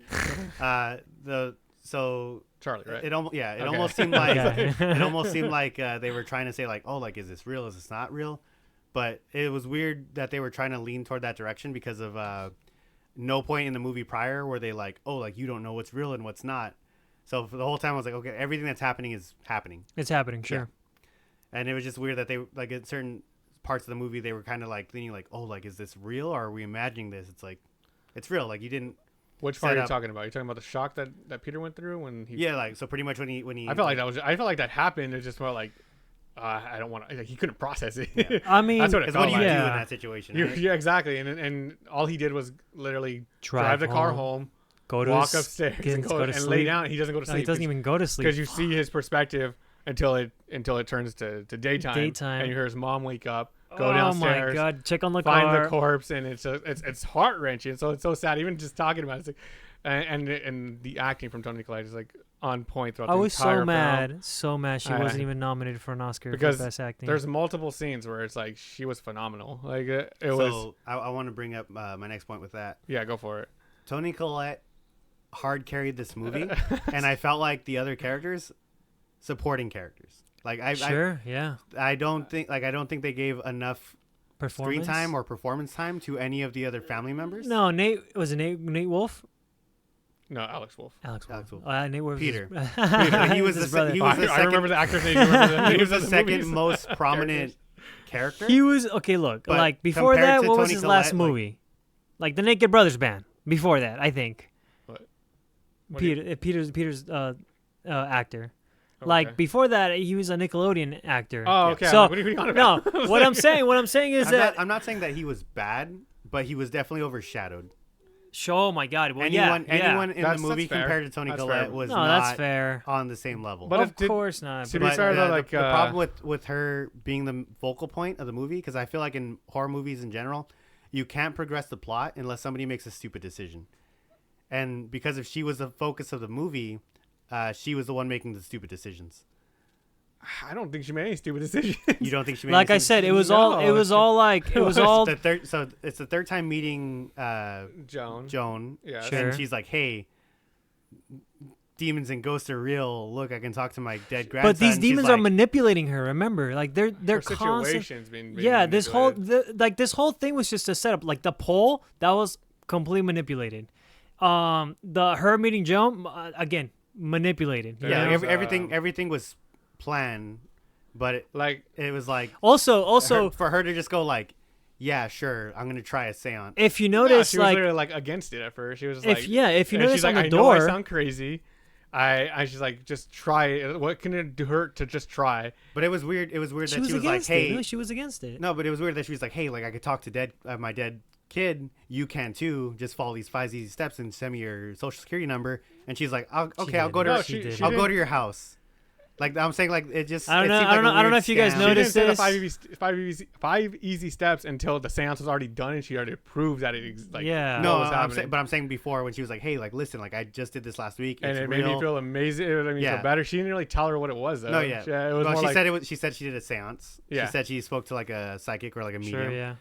So Charlie, right? It almost seemed like they were trying to say like, oh, like, is this real? Is this not real? But it was weird that they were trying to lean toward that direction because of no point in the movie prior where they like, oh, like you don't know what's real and what's not. So for the whole time I was like, okay, everything that's happening is happening. It's happening, sure. Yeah. And it was just weird that they like in certain parts of the movie they were kind of like leaning like, oh, like is this real or are we imagining this? It's like, it's real. Like you didn't. Which part are you talking about? You're talking about the shock that Peter went through when he. Yeah, like so pretty much when he. I felt like that happened. It just felt like. I don't want to. Like, he couldn't process it. Yeah. I mean, That's what it Because felt what do you like. do in Yeah. that situation? Yeah, Right? yeah, exactly. And all he did was literally drive the car home, go to walk his- upstairs, get- and go to lay sleep. down. He doesn't go to No, sleep. he doesn't even go to sleep. because you see his perspective until it turns to daytime. Daytime. And you hear his mom wake up, go oh downstairs, my god, check on the find car. the corpse, and it's heart wrenching. So it's so sad. Even just talking about it, it's like, and the acting from Toni Collette is like on point throughout I the was entire so film. mad she wasn't even nominated for an Oscar Because for best acting. There's multiple scenes where it's like she was phenomenal. Like it was. So I want to bring up my next point with that. Yeah, go for it. Toni Collette hard carried this movie, and I felt like the other characters, supporting characters. Like yeah. I don't think they gave enough screen Performance. time or performance time to any of the other family members. No, Nate was it Nate Wolf? No, Alex Wolff. Alex Alex Wolff. Wolff. Nate Wolf. Peter. Peter. He was his the brother. he was the I remember second. the actor's name. You remember the He names was the of second movies? most prominent character. He was okay. Look, But like before compared that, to what was Toni his last Collette, like- movie? Like the Naked Brothers Band. Before that, I think. What do you- Peter's actor. Like Okay. before that, he was a Nickelodeon actor. Oh, okay. So What are you on no, about? what I'm saying is that. I'm not saying that he was bad, but he was definitely overshadowed. Oh my God! Well, Anyone yeah. in the That's movie fair. compared to Toni That's Collette fair. was No, that's not fair. on the same level. But Of it did- course not. to but- be fair, though, like, the problem with her being the focal point of the movie, because I feel like in horror movies in general, you can't progress the plot unless somebody makes a stupid decision. And because if she was the focus of the movie, she was the one making the stupid decisions. I don't think she made any stupid decisions. You don't think she made like any I said, it was No, all. It was all like. It was all. the third, so it's the third time meeting Joan. Joan. Yeah. Sure. And she's like, "Hey, demons and ghosts are real. Look, I can talk to my dead grandson." But these And she's demons are like, manipulating her. Remember, like they're Her constant. situation's being Yeah, this whole manipulated. this whole thing was just a setup. Like the poll that was completely manipulated. Her meeting Joan again manipulated. you Yeah, know? everything was planned, but like it was like Also, for her to just go like, "Yeah, sure, I'm gonna try a seance." if you yeah, notice, she was like literally like against it at first. She was just if like, if you and notice she's on like, the I know I door, sound crazy. She's like, just try it. What can it hurt to just try? But it was weird. It was weird she that was she was like, against it. "Hey, No, she was against it. no," but it was weird that she was like, "Hey, like I could talk to my dead kid. You can too. Just follow these 5 easy steps and send me your social security number." And she's like, "I'll go did. to No, her, she did. I'll go didn't- to your house." Like I'm saying, like it just. I don't it know- seemed I don't like a know- I don't know weird if you guys scam. She noticed didn't say this. the five easy steps until the seance was already done and she already proved that Yeah. No, what was I'm happening. saying, but I'm saying before when she was like, "Hey, like listen, like I just did this last week, and it's it made me real." feel amazing. It made me Yeah. feel better. She didn't really tell her what it was though. No, yeah. It was Well, more she like, said it was. She said she did a seance. Yeah. She said she spoke to like a psychic or like a medium. Sure, yeah.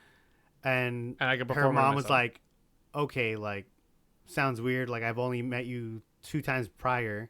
And And I could her perform on mom was myself. like, "Okay, like sounds weird. Like I've only met you 2 times prior,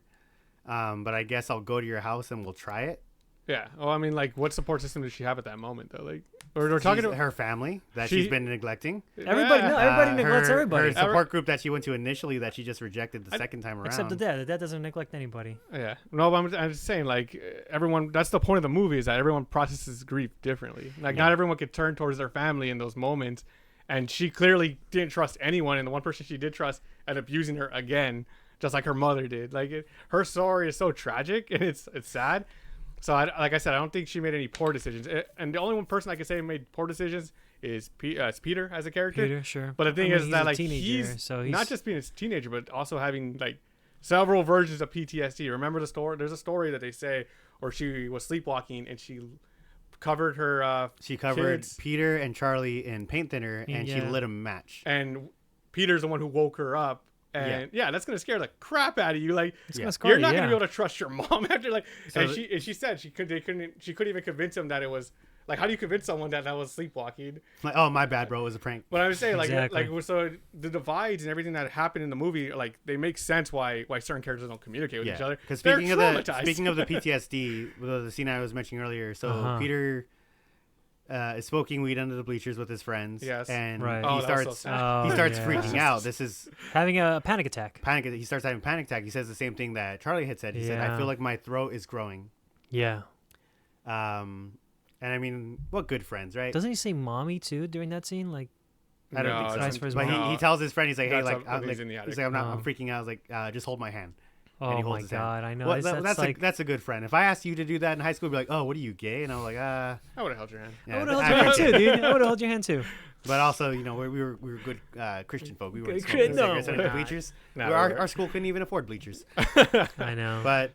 but I guess I'll go to your house and we'll try it." yeah. Well, I mean, like, what support system does she have at that moment though? Like, we're talking She's- to her family that She- she's been neglecting. Everybody, no, everybody neglects her, everybody. Her support group that she went to initially that she just rejected the second time around. Except the dad. The dad doesn't neglect anybody. Yeah. No, but I'm just saying, like, everyone, that's the point of the movie is that everyone processes grief differently. Like, not everyone could turn towards their family in those moments. And she clearly didn't trust anyone. And the one person she did trust ended up using her again, just like her mother did. Like, her story is so tragic and it's sad. So, like I said, I don't think she made any poor decisions. And the only one person I can say made poor decisions is Peter as a character. Peter, sure. But the thing I mean, is he's that a like teenager, so he's not just being a teenager, but also having like several versions of PTSD. Remember the story? There's a story that they say, or she was sleepwalking and she covered her. She covered kids, Peter and Charlie in paint thinner, and she Yeah. lit a match. and Peter's the one who woke her up. And yeah, that's gonna scare the crap out of you. Like It's Yeah. gonna scar you're you, not gonna yeah. be able to trust your mom after like. So and the- she said she couldn't even convince him that it was like, how do you convince someone that was sleepwalking? Like, oh my bad, bro, it was a prank. But I was saying, like, Exactly. so the divides and everything that happened in the movie, like, they make sense why certain characters don't communicate with each other. Because They're speaking of traumatized. the PTSD, the scene I was mentioning earlier, so Uh-huh. Peter is smoking weed under the bleachers with his friends. Yes. And Right. Oh, he that was so starts sad. he starts yeah. freaking out. This is having a panic attack. panic. He starts having a panic attack. He says the same thing that Charlie had said. He said, "I Yeah. feel like my throat is growing." Yeah. And I mean, what good friends, right? Doesn't he say "mommy" too during that scene? Like, I don't think so. Cries for his But mom. he tells his friend, he's like, "Hey, That's like, when he's in the he's attic. like, I'm Oh. freaking out." I was like, "Just hold my hand." and he Oh holds my his hand. God, I know. Well, That's like that's a good friend. If I asked you to do that in high school, I'd be like, oh, what are you, gay? And I'm like, I would have held your hand. I would have held your hand too, dude. I would have held your hand too. But also, we were good Christian folk. We were Good smoking Chri- cigarettes no. under the bleachers. No, Our school couldn't even afford bleachers. I know. But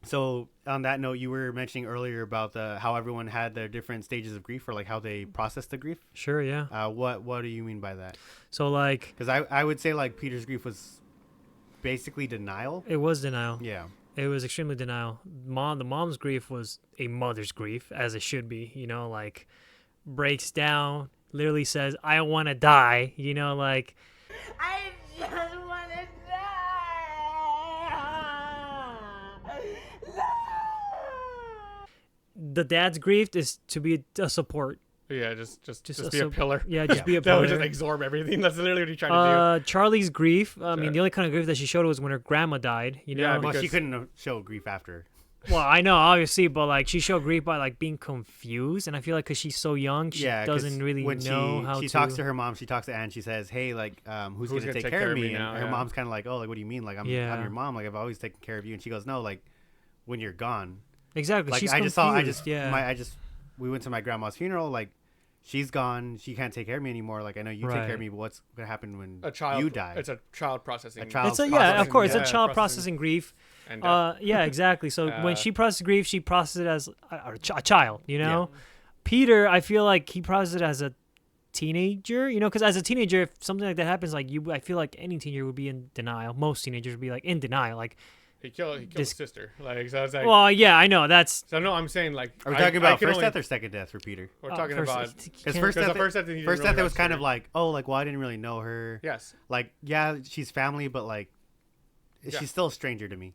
so on that note, you were mentioning earlier about how everyone had their different stages of grief, or like how they processed the grief. Sure, yeah. What do you mean by that? So like, Because I would say like Peter's grief was basically denial. it was denial. Yeah. It was extremely denial. The mom's grief was a mother's grief, as it should be. Like breaks down, literally says, "I want to die." Like I just want to die. the dad's grief is to be a support. Yeah, just Just be a pillar. Yeah, just be a That would pillar. just absorb everything. That's literally what he tried to do. Charlie's grief. I mean, Sure. the only kind of grief that she showed was when her grandma died. Yeah, Well, she because- couldn't show grief after. Well, I know, obviously, but like she showed grief by like being confused, and I feel like because she's so young, she 'cause doesn't really when know how she to. talks to her mom. She talks to Anne. She says, "Hey, like, who's gonna take care of me?" now, And her yeah. mom's kind of like, "Oh, like, what do you mean? Like, I'm Yeah. your mom. Like, I've always taken care of you." And she goes, "No, like, when you're gone." Exactly. Like, She's I confused. just we went to my grandma's funeral. Like, she's gone. She can't take care of me anymore. Like, I know you take care Right. of me, but what's gonna happen when A child. you die? It's a child processing. A child It's a, yeah, processing, of course, yeah, it's a child processing grief. And death. Yeah, exactly. So when Uh, she processes grief, she processes it as a child. Peter, I feel like he processes it as a teenager. Because as a teenager, if something like that happens, like I feel like any teenager would be in denial. Most teenagers would be like in denial. Like, he killed this- his sister. Like, so I was like, well, yeah, I know that's. so no, I'm saying like, Are we I- talking I about can first only- death or second death for Peter? We're talking about Because can't- first the death, first death, he didn't first really death, it have was kind of story. like, oh, like, well, I didn't really know her. Yes. Like, yeah, she's family, but like, Yeah. she's still a stranger to me.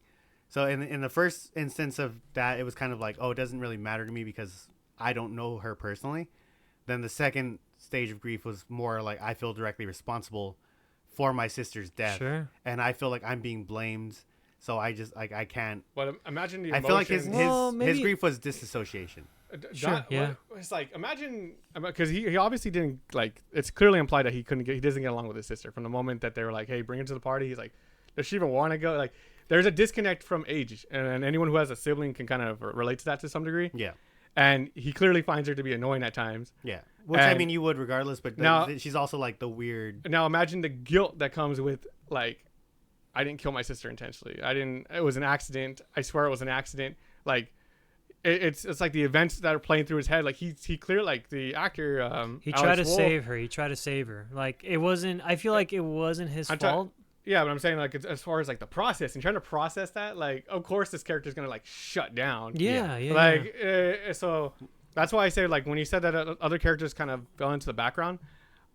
So in the first instance of that, it was kind of like, oh, it doesn't really matter to me because I don't know her personally. Then the second stage of grief was more like I feel directly responsible for my sister's death, Sure. and I feel like I'm being blamed. So I just like I can't. But imagine the I emotions. feel like his Well, his maybe- grief was disassociation. Sure, yeah. It's like imagine because he obviously didn't like. It's clearly implied that he doesn't get along with his sister from the moment that they were like, hey, bring her to the party. He's like, does she even want to go? Like, there's a disconnect from age, and anyone who has a sibling can kind of relate to that to some degree. Yeah, And he clearly finds her to be annoying at times. yeah. Which I And- mean, you would regardless, but Now- she's also like the weird. Now imagine the guilt that comes with like, I didn't kill my sister intentionally. It was an accident. I swear it was an accident. Like, it's like the events that are playing through his head. Like he clearly like the actor. He Alex tried to Wolff- save her. He tried to save her. Like it wasn't. I feel like it wasn't his I'm fault. Yeah, but I'm saying like as far as like the process and trying to process that, like of course this character's gonna like shut down. Yeah. Like so that's why I say like when you said that other characters kind of fell into the background,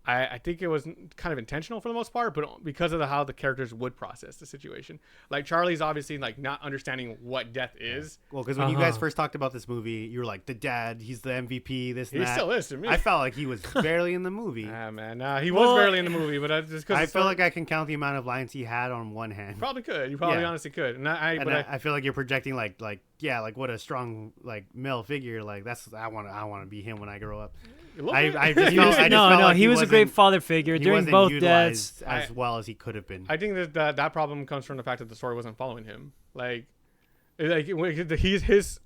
I think it was kind of intentional for the most part, but because of how the characters would process the situation. Like Charlie's obviously like not understanding what death is. Well, because when you guys Uh-huh. first talked about this movie, you were like, the dad, he's the MVP, this and He that. still is to me. I felt like he was barely in the movie. Ah man, he was Well, barely in the movie, but just because I feel like I can count the amount of lines he had on one hand. probably could. You probably Yeah. honestly could. And I feel like you're projecting like what a strong like male figure. Like that's I want to be him when I grow up. I just He felt, was, I just no, felt no, like he was a great wasn't- father figure he during wasn't both utilized deaths. as well as he could have been. I think that problem comes from the fact that the story wasn't following him. Like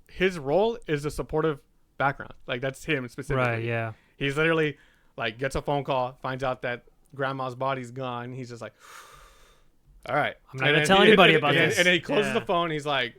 his role is a supportive background. Like that's him specifically. Right. Yeah. He's literally like gets a phone call, finds out that grandma's body's gone. He's just like, all right, I'm not gonna tell anybody about this. And then he closes Yeah. the phone. He's like,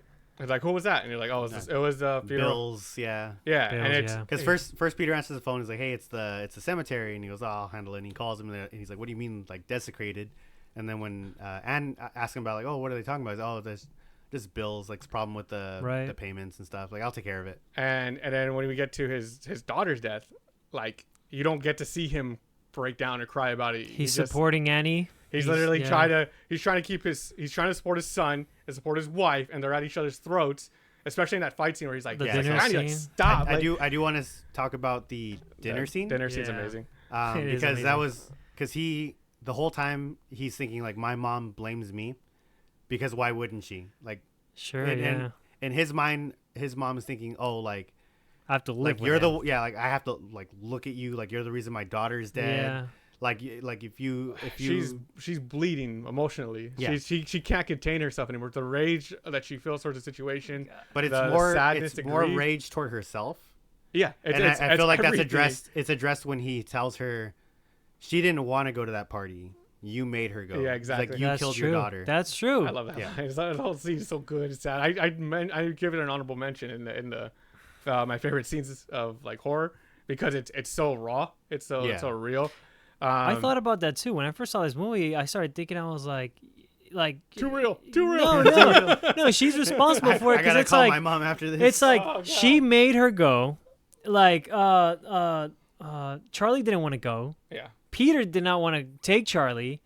who was that? And you're like, oh, it was the funeral. Bills, yeah. Yeah, Bills, and it's yeah. Because first Peter answers the phone. He's like, "Hey, it's the cemetery," and he goes, "Oh, I'll handle it." And he calls him, and he's like, "What do you mean, like desecrated?" And then when Anne asks him about like, "Oh, what are they talking about?" He's like, "Oh, there's just bills, like problem with the payments and stuff. Like, I'll take care of it." And then when we get to his daughter's death, like you don't get to see him break down or cry about it. He's just- supporting Annie. He's literally yeah. trying to support his son and support his wife, and they're at each other's throats. Especially in that fight scene where he's like, The "Yeah, dinner Andy, like, scene. stop!" I Like, do want to talk about the dinner scene. Dinner scene's Yeah. amazing. It is Because that amazing. was because the whole time he's thinking like my mom blames me because why wouldn't she like Sure. and, yeah. and in his mind his mom is thinking oh like I have to live like with you're him. like I have to like look at you like you're the reason my daughter's dead Yeah. Like if you she's bleeding emotionally. Yeah. She can't contain herself anymore. The rage that she feels towards the situation. but it's the more sadness, it's the more grief. rage toward herself. Yeah, And I feel like that's everything. addressed. It's addressed when he tells her she didn't want to go to that party. You made her go. Yeah, It's exactly. like you That's killed true. your daughter. That's true. I love that. Yeah. Line. That whole scene is so good. It's sad. I give it an honorable mention in the my favorite scenes of like horror because it's so raw. It's so real. I thought about that too when I first saw this movie. I started thinking, I was like too real. No, she's responsible for it I because gotta it's call like my mom after this. it's like Oh, God. she made her go. Like Charlie didn't want to go. Yeah. Peter did not want to take Charlie,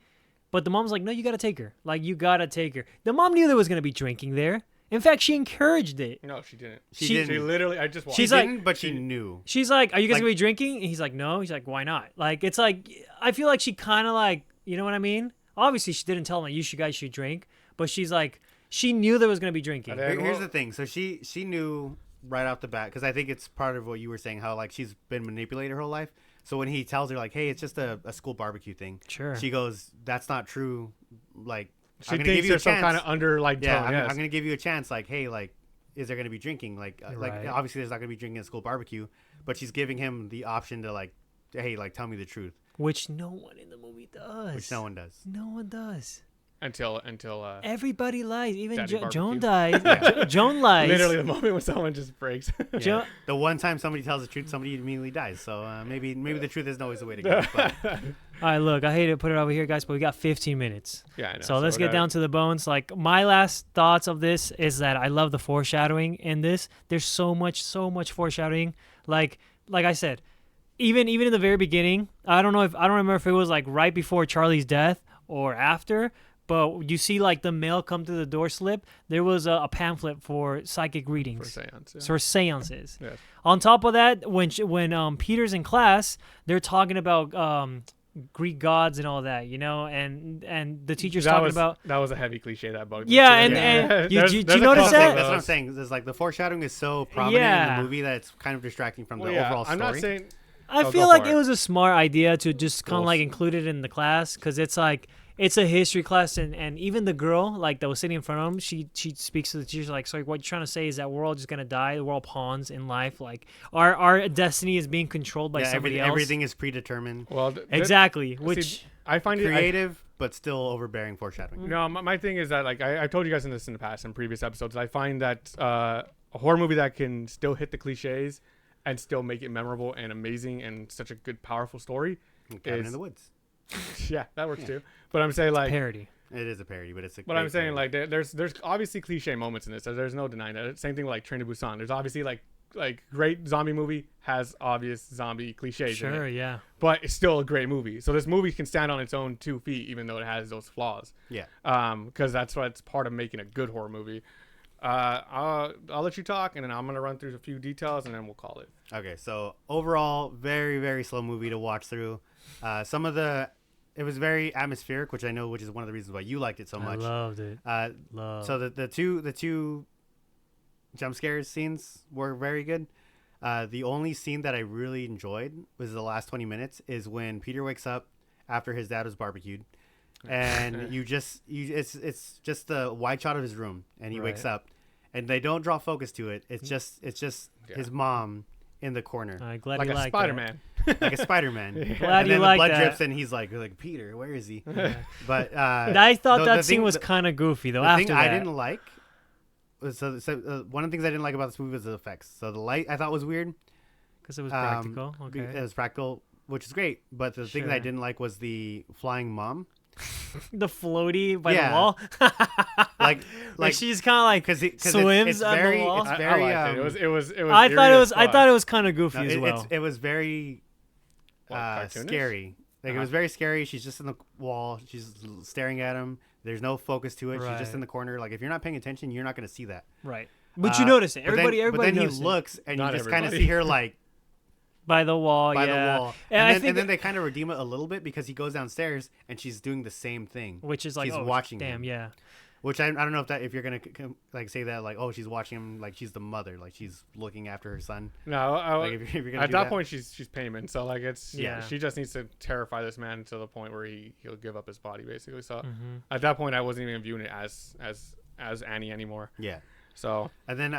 but the mom's like, no, you got to take her. Like, you got to take her. The mom knew there was going to be drinking there. In fact, she encouraged it. No, she didn't. She She didn't. literally. I just. Watched. She's she like- didn't, but she knew. She's like, are you guys Like- going to be drinking? And he's like, no. He's like, why not? Like, it's like, I feel like she kind of like, you know what I mean? Obviously, she didn't tell him, like, you guys should drink. But she's like, she knew there was going to be drinking. And then- Here's the thing. So she knew right off the bat because I think it's part of what you were saying, how like she's been manipulated her whole life. So when he tells her like, hey, it's just a school barbecue thing. Sure. She goes, that's not true. Like, She I'm gonna thinks give you a there's some chance. kind of underlying Yeah, tone. I'm Yes. gonna give you a chance. Like, hey, like, is there gonna be drinking? Like Right. obviously there's not gonna be drinking at school barbecue, but she's giving him the option to like, hey, like, tell me the truth, Which no one in the movie does. which no one does. No one does. until Everybody lies. Even Daddy Joan barbecue. dies. Joan lies. literally the moment when someone just breaks. Yeah. Jo- The one time somebody tells the truth, somebody immediately dies. So maybe the truth isn't always the way to go. But All right, look, I hate to put it over here, guys, but we got 15 minutes. Yeah, I know. So let's get down to the bones. Like, my last thoughts of this is that I love the foreshadowing in this. There's so much foreshadowing. Like I said, even in the very beginning, I don't remember if it was like right before Charlie's death or after, but you see like the mail come through the door slip. There was a pamphlet for psychic for readings. seance. Yeah. For seances. Yes. On top of that, when Peter's in class, they're talking about Greek gods and all that, you know, and the teacher's talking about. That was a heavy cliche that bugged me. Yeah, too. and you There's you a notice couple that? of that's what I'm those. saying. There's like the foreshadowing is so prominent in Yeah. the movie that it's kind of distracting from the Well, yeah, overall story. I'm not saying. I Oh, feel go like for it it. was a smart idea to just kind of Goals. like include it in the class because it's like it's a history class and even the girl like that was sitting in front of him, she speaks to the teacher like, so what you're trying to say is that we're all just gonna die, we're all pawns in life, like our destiny is being controlled by somebody else. everything is predetermined. Well, Exactly, which I find it. Creative, but still overbearing foreshadowing. No, my thing is that like I've told you guys in the past in previous episodes. I find that a horror movie that can still hit the cliches and still make it memorable and amazing and such a good powerful story. Cabin is- in the Woods. Yeah, that works too. But I'm saying like. parody. It is a parody, but it's a. But I'm great saying parody. like there's obviously cliche moments in this. There's no denying that. Same thing like Train to Busan. There's obviously like great zombie movie has obvious zombie cliches in Sure, it, yeah. but it's still a great movie. So this movie can stand on its own 2 feet even though it has those flaws. Yeah. Because that's what's part of making a good horror movie. I'll let you talk and then I'm gonna run through a few details and then we'll call it. Okay, so overall, very very slow movie to watch through. It was very atmospheric, which is one of the reasons why you liked it so much. I loved it. So the two jump scares scenes were very good. The only scene that I really enjoyed was the last 20 minutes is when Peter wakes up after his dad was barbecued, and it's just the wide shot of his room, and he wakes Right. up, and they don't draw focus to it. It's just Yeah. his mom in the corner, Glad Like you a liked Spider-Man. like a Spider-Man. Glad And you then the liked blood that. drips, and he's like Peter, where is he? But I thought the that thing- scene was the- kind of goofy though. The After thing that, I didn't like was one of the things I didn't like about this movie was the effects. So the light I thought was weird. because it was practical. It Okay, was practical, which is great. But the thing that I Sure. didn't like was the flying mom. the floaty by Yeah. the wall, Like like she's kind of like because swims it's on very the wall. it's I very liked it. It was I thought eerie it as was. I fuck. thought it was kind of goofy no, as well. it was very What, cartoonish? scary. Like it Uh-huh. was very scary. She's just in the wall. She's staring at him. There's no focus to it. She's just Right. in the corner. Like if you're not paying attention, you're not going to see that. Right, but you notice it. But then- Everybody But then he noticed it. looks, and Not you just kind of everybody. see her like by the wall. by yeah. the wall. And I And, think then they kind of redeem it a little bit because he goes downstairs and she's doing the same thing. which is like, she's oh, watching damn, him. yeah. Which I don't know if you're gonna like say that like, oh, she's watching him like she's the mother, like she's looking after her son. No, Like if you're gonna at do that point she's payment. So like Yeah. she just needs to terrify this man to the point where he'll give up his body basically. So Mm-hmm. at that point I wasn't even viewing it as Annie anymore. Yeah. So And then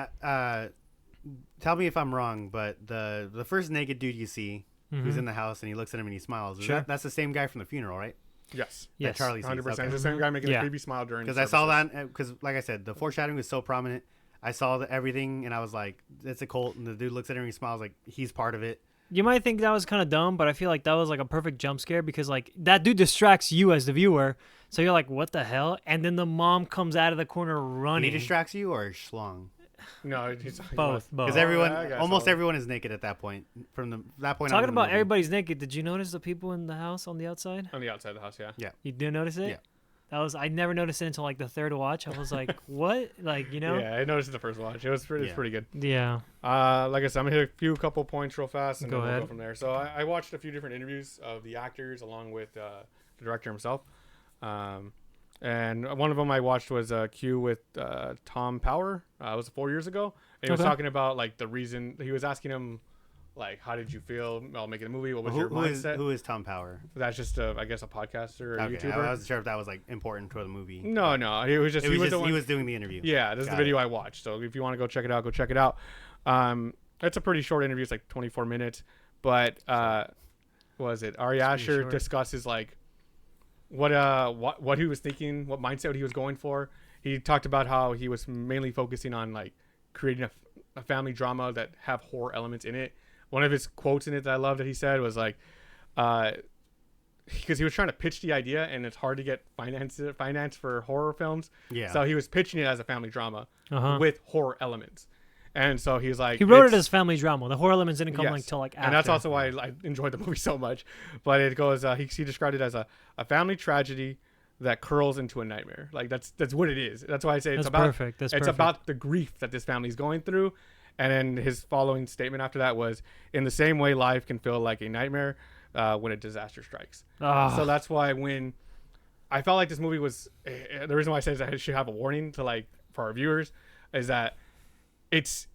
tell me if I'm wrong, but the first naked dude you see who's in the house and he looks at him and he smiles. Sure. That's the same guy from the funeral, right? yes, Yes. That Charlie sees. 100%. Okay. The same guy making Yeah. a creepy smile during. Because I saw that because like I said, the foreshadowing was so prominent. I saw everything and I was like, it's a cult. And the dude looks at him and he smiles like he's part of it. You might think that was kind of dumb, but I feel like that was like a perfect jump scare because like that dude distracts you as the viewer. So you're like, what the hell? And then the mom comes out of the corner running. He distracts you or Schlong? No, he's Both. Because almost everyone is naked at that point. That point, on Talking in the about movie. everybody's naked. Did you notice the people in the house on the outside? on the outside of the house. Yeah. You did notice it? Yeah. I never noticed it until like the third watch. I was like, what? Like, you know? Yeah, I noticed it the first watch. It's pretty good. Yeah. Like I said, I'm gonna hit a couple points real fast, and Go then we'll ahead. go from there. So I watched a few different interviews of the actors along with the director himself, and one of them I watched was a Q with Tom Power. It was 4 years ago. And he was Okay. talking about like the reason he was asking him, like, how did you feel while making the movie? What was your mindset? Who is Tom Power? That's just I guess a podcaster or a Okay, YouTuber. I wasn't sure if that was like important to the movie. No, he was just It was the just, one. he was doing the interview. Yeah, this is the Got video I watched. So if you want to go check it out, go check it out. It's a pretty short interview. It's like 24 minutes. But what was it? Ari Asher short. discusses like what he was thinking, what mindset he was going for. He talked about how he was mainly focusing on like creating a family drama that have horror elements in it. One of his quotes in it that I love that he said was like, because he was trying to pitch the idea and it's hard to get finance for horror films. Yeah. So he was pitching it as a family drama Uh-huh. with horror elements. And so he's like, He wrote it it's- as family drama. The horror elements didn't come Yes. like till like after. and that's also why I enjoyed the movie so much. But it goes, he described it as a family tragedy that curls into a nightmare. Like that's what it is. That's why I say it's That's about perfect. That's it's perfect. about the grief that this family's going through. And then his following statement after that was, in the same way life can feel like a nightmare when a disaster strikes. Ah. So that's why when I felt like this movie was, the reason why I say that I should have a warning to like for our viewers is that it's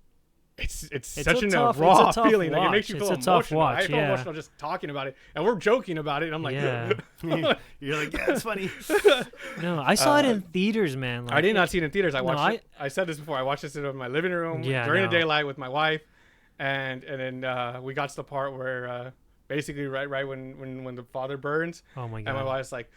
such a a tough- raw it's a tough feeling. Like it makes you watch. feel It's a tough emotional. watch, I feel yeah. emotional just talking about it, and we're joking about it. And I'm like, Yeah. You're like, yeah, it's funny. No, I saw it in theaters, man. Like, I did not see it in theaters. I No, watched it. I said this before. I watched this in my living room Yeah, during no. the daylight with my wife, and then we got to the part where basically right when the father burns, Oh my and my god. wife's like,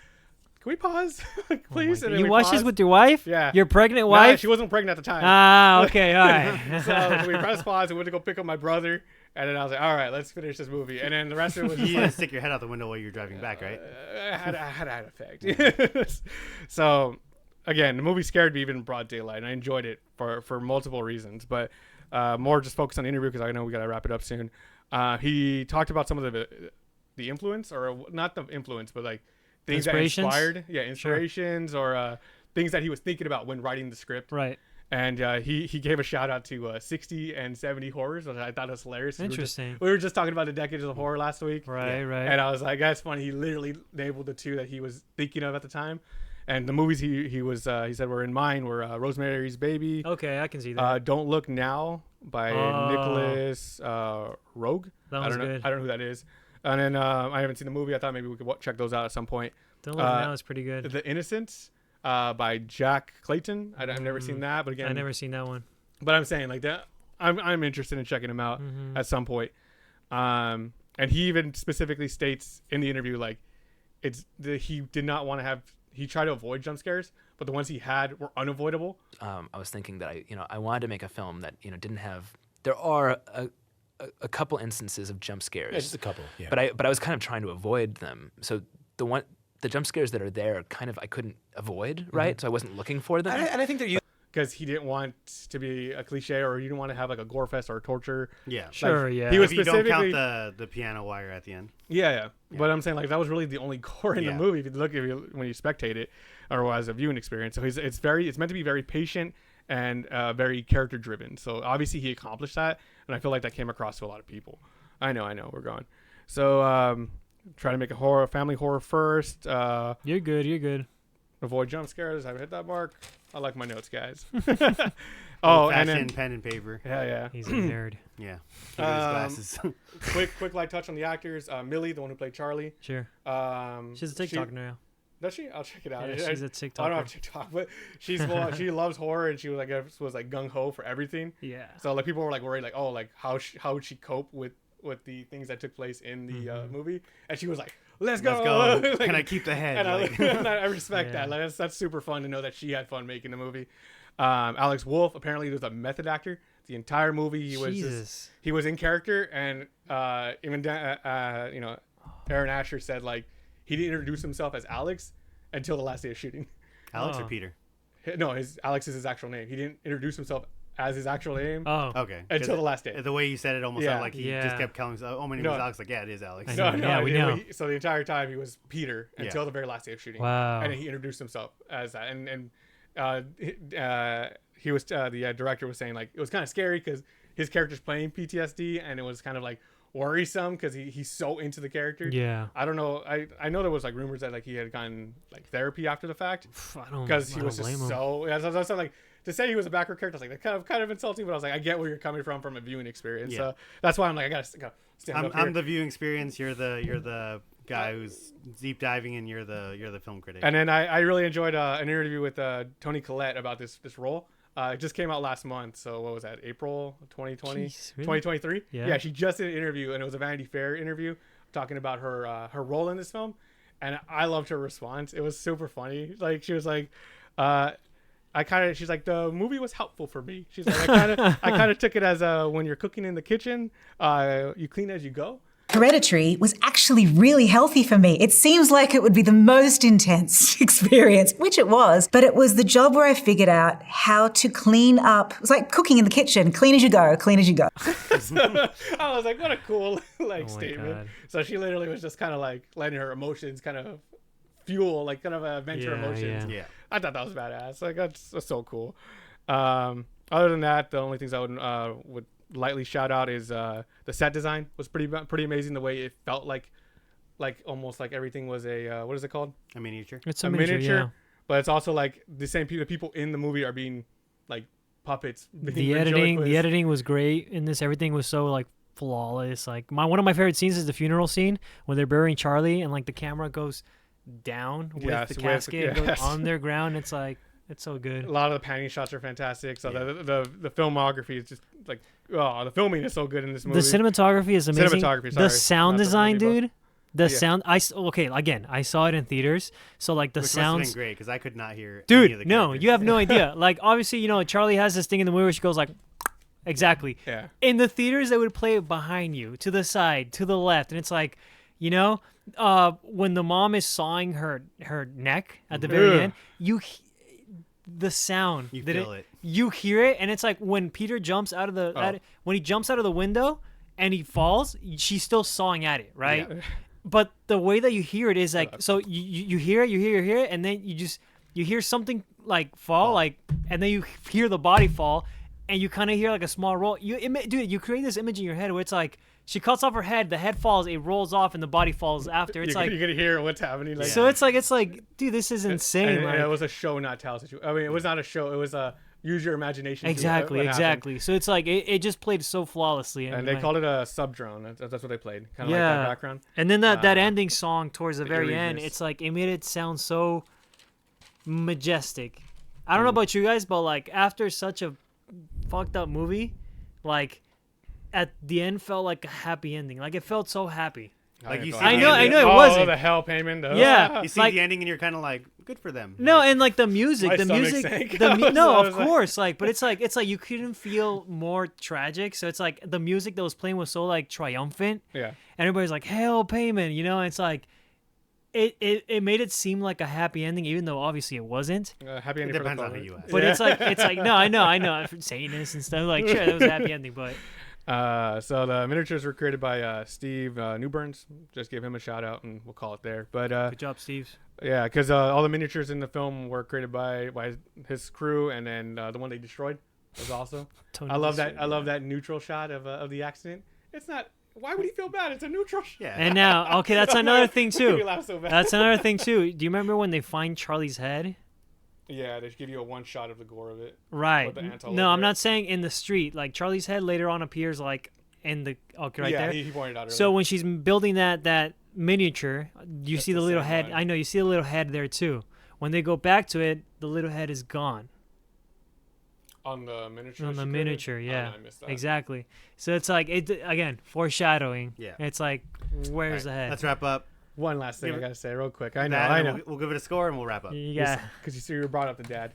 "Can we pause, Oh my please?" God. And then You we watched this paused. with your wife? Yeah. Your pregnant Nah, wife? she wasn't pregnant at the time. Ah, okay, all right. So we pressed pause and went to go pick up my brother, and then I was like, "All right, let's finish this movie." And then the rest of it was You just didn't like, stick your head out the window while you're driving back, right? I had an effect. So again, the movie scared me even in broad daylight, and I enjoyed it for multiple reasons. But more just focus on the interview because I know we got to wrap it up soon. He talked about some of the influence, or not the influence, but like things that Inspirations? inspired, inspirations or things that he was thinking about when writing the script. Right. And he gave a shout out to 60 and 70 horrors, which I thought was hilarious. Interesting. We were just talking about the decades of horror last week. Right, right. And I was like, that's funny. He literally labeled the two that he was thinking of at the time. And the movies he said were in mind were Rosemary's Baby, Okay, I can see that. Don't Look Now by Oh. Nicholas Rogue. That I one's don't know. good. I don't know who that is. And then I haven't seen the movie. I thought maybe we could check those out at some point. Don't Look Now is pretty good. The Innocents by Jack Clayton. I've never seen that, but again, I've never seen that one. but I'm saying like that. I'm interested in checking him out Mm-hmm. at some point. And he even specifically states in the interview like he did not want to have. He tried to avoid jump scares, but the ones he had were unavoidable. I was thinking that I wanted to make a film that didn't have. There are a couple instances of jump scares, Yeah, just a couple. Yeah. but I was kind of trying to avoid them. So the jump scares that are there, kind of I couldn't avoid, right? So I wasn't looking for them. and I think they're Because he didn't want to be a cliche, or he didn't want to have like a gore fest or a torture. Yeah. Sure, yeah. He was If you don't count specifically the piano wire at the end. Yeah. But I'm saying like that was really the only gore in Yeah. the movie. If when you spectate it, or as a viewing experience. So it's meant to be very patient and very character driven. So obviously he accomplished that, and I feel like that came across to a lot of people. I know. We're going. So try to make a family horror first. You're good. Avoid jump scares. I've hit that mark. I like my notes, guys. And then pen and paper. Yeah. He's a nerd. Yeah. Look at his glasses. quick light touch on the actors. Millie, the one who played Charlie. Sure. She's a TikToker now. Does she? I'll check it out. Yeah, she's a TikToker. I don't have TikTok, but she loves horror, and she was like gung ho for everything. Yeah. So like people were like worried, like, oh, like how would she cope with the things that took place in the movie? And she was like, let's go. Like, can I keep the head? And I respect that. Like that's super fun to know that she had fun making the movie. Alex Wolff apparently was a method actor. The entire movie he was in character, and even Aaron Asher said like he didn't introduce himself as Alex until the last day of shooting. Alex or Peter? No, Alex is his actual name. He didn't introduce himself as his actual name. Oh, okay. Until the last day. The way you said it almost sounded like he just kept calling himself, "Oh, my name is Alex." Like, yeah, it is Alex. No, we know. So the entire time he was Peter until the very last day of shooting. Wow. And he introduced himself as that, and he was the director was saying like it was kind of scary because his character's playing PTSD, and it was kind of like worrisome because he's so into the character. Yeah. I don't know. I know there was like rumors that like he had gotten like therapy after the fact because he was just so. Yeah, so like to say he was a backward character, I was like that kind of insulting, but I was like I get where you're coming from a viewing experience. Yeah. So that's why I'm like I gotta stand up here. I'm the viewing experience. You're the guy who's deep diving, and you're the film critic. And then I really enjoyed an interview with Toni Collette about this role. It just came out last month. So what was that? April 2020, Jeez, really? 2023. Yeah, she just did an interview, and it was a Vanity Fair interview talking about her role in this film. And I loved her response. It was super funny. Like she was like, she's like, the movie was helpful for me. She's like, I kind of took it as when you're cooking in the kitchen, you clean as you go. Hereditary was actually really healthy for me. It seems like it would be the most intense experience, which it was, but it was the job where I figured out how to clean up. It was like cooking in the kitchen, clean as you go, clean as you go. I was like, what a cool statement. God. So she literally was just kind of like letting her emotions kind of fuel, like kind of vent her emotions. Yeah. I thought that was badass. Like that's so cool. Other than that, the only things I would lightly shout out is the set design was pretty amazing. The way it felt like almost like everything was a what is it called? A miniature. It's a miniature, yeah. But it's also like the same people. The people in the movie are being like puppets. The editing was great in this. Everything was so like flawless. Like one of my favorite scenes is the funeral scene when they're burying Charlie and like the camera goes down with the casket goes on their ground. It's like it's so good. A lot of the panning shots are fantastic. So the filmography is just like the filming is so good in this movie. The cinematography is amazing. The sound design, dude. The sound. I saw it in theaters. So like the sounds. Must have been great because I could not hear. Dude, any of the no, characters. you have no idea. Like obviously, Charlie has this thing in the movie where she goes like, exactly. Yeah. In the theaters, they would play it behind you, to the side, to the left, and it's like, when the mom is sawing her neck at the very end, the sound You feel it. You hear it, and it's like when Peter jumps out of when he jumps out of the window and he falls, she's still sawing at it, right? Yeah. But the way that you hear it is like, so you hear it, and then you hear something like fall, and then you hear the body fall, and you kind of hear like a small roll. Dude, you create this image in your head where it's like she cuts off her head, the head falls, it rolls off, and the body falls after. It's like you're gonna hear what's happening. Like, so it's like, dude, this is insane. And it was a show, not tell situation. I mean, it was not a show. It was a use your imagination. Exactly. So it's like it just played so flawlessly. And they called it a sub drone. That's what they played. Kind of like that background. And then that ending song towards the very end, eeriness. it's like it made it sound so majestic. I don't know about you guys, but like after such a fucked up movie, like at the end felt like a happy ending. Like it felt so happy. Like you see, I know it oh, wasn't. The hell payment. Yeah. You see like, the ending, and you're kind of like, good for them. No, Like, and like the music, My stomach sank. of course, like, but it's like you couldn't feel more tragic. So it's like the music that was playing was so like triumphant. Yeah. And everybody's like, hell payment, and it's like. It made it seem like a happy ending, even though obviously it wasn't. Happy ending. It depends on who you ask. But it's like no, I know, Satanists and stuff. Like sure, that was a happy ending, but. So the miniatures were created by Steve Newburns. Just give him a shout out, and we'll call it there. But Good job, Steve. Yeah, because all the miniatures in the film were created by his crew, and then the one they destroyed was also. I love that neutral shot of the accident. It's not Why would he feel bad? It's a neutral. Yeah. And now, okay, that's another thing Why do you too. laugh so bad? That's another thing too. Do you remember when they find Charlie's head? Yeah, they give you a one shot of the gore of it. Right. With the ants all No, over I'm it. not saying in the street. Like Charlie's head later on appears like in the right yeah, there. he pointed out. So earlier. when she's building that miniature, you That's see the the little same head. one. I know you see the little head there too. When they go back to it, the little head is gone. on the miniature. On she the created? miniature, Oh, yeah, I missed that. exactly. So it's like it again foreshadowing. Yeah. It's like where's All right, the head? let's wrap up. One last thing Give I it- gotta say real quick. I know, That, I and know. We'll give it a score and we'll wrap up. Yeah. Because you see, you brought up the dad.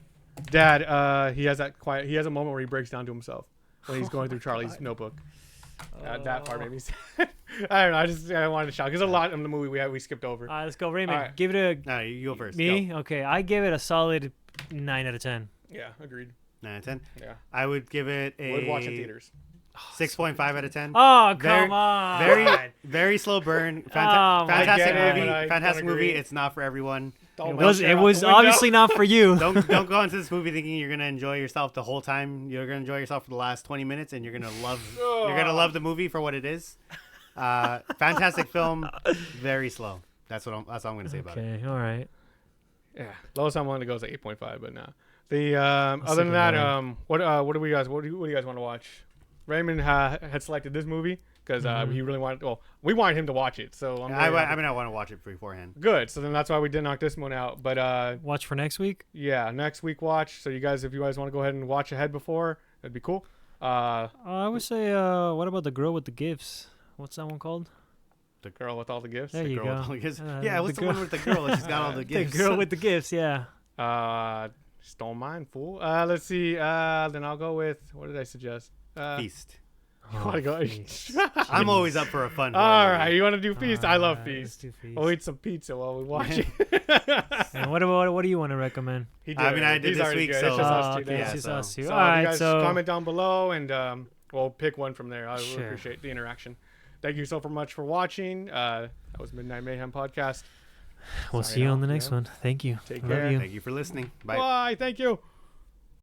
Dad, he has that quiet. He has a moment where he breaks down to himself when he's going through Charlie's notebook. That part made me sad. I don't know. I wanted to shout because a lot in the movie we skipped over. All right, let's go, Raymond. All right. Give it No, you go first. me. Go. Okay, I give it a solid 9 out of 10. Yeah, agreed. 9 out of 10. Yeah, I would give it a would watch in theaters. 6.5 out of 10. Oh Very- come on! Very slow burn. Oh, my Fantastic God. movie. I Fantastic don't movie. agree. It's not for everyone. It was obviously not for you. Don't go into this movie thinking you're gonna enjoy yourself the whole time. You're gonna enjoy yourself for the last 20 minutes, and you're gonna love the movie for what it is. Fantastic film. Very slow. That's all I'm gonna say about it. Okay, all right. Yeah, lowest I'm willing to go is 8.5, but no. The other than that, what do you guys want to watch? Raymond had selected this movie because he really wanted. Well, we wanted him to watch it, so I'm I very happy. want to watch it beforehand. Good. So then that's why we did knock this one out. But Watch for next week. yeah, next week watch. So if you guys want to go ahead and watch ahead before, that'd be cool. I would say, what about the girl with the gifts? What's that one called? The girl with all the gifts. There you Girl go. with all the gifts. Uh, Yeah, what's the the one girl- with the girl? She's got all the gifts. The girl with the gifts, yeah. Stole mine, fool. Let's see. Then I'll go with what did I suggest? Feast. You want to go? I'm always up for a fun. All horror right, movie. you want to do feast? I love Alright, let's feast. do Feast. We'll eat some pizza while we watch it. And what do you want to recommend? He I mean, I did He's this already week, good. so- It's just us two okay, now. it's just so- us two. So All if you right, guys so comment down below, and we'll pick one from there. I really Sure. appreciate the interaction. Thank you so much for watching. That was Midnight Mayhem podcast. we'll Sorry, see you on Al, the next yeah. one. Thank you. Take Love care. you. Thank you for listening. Bye. Bye. Thank you.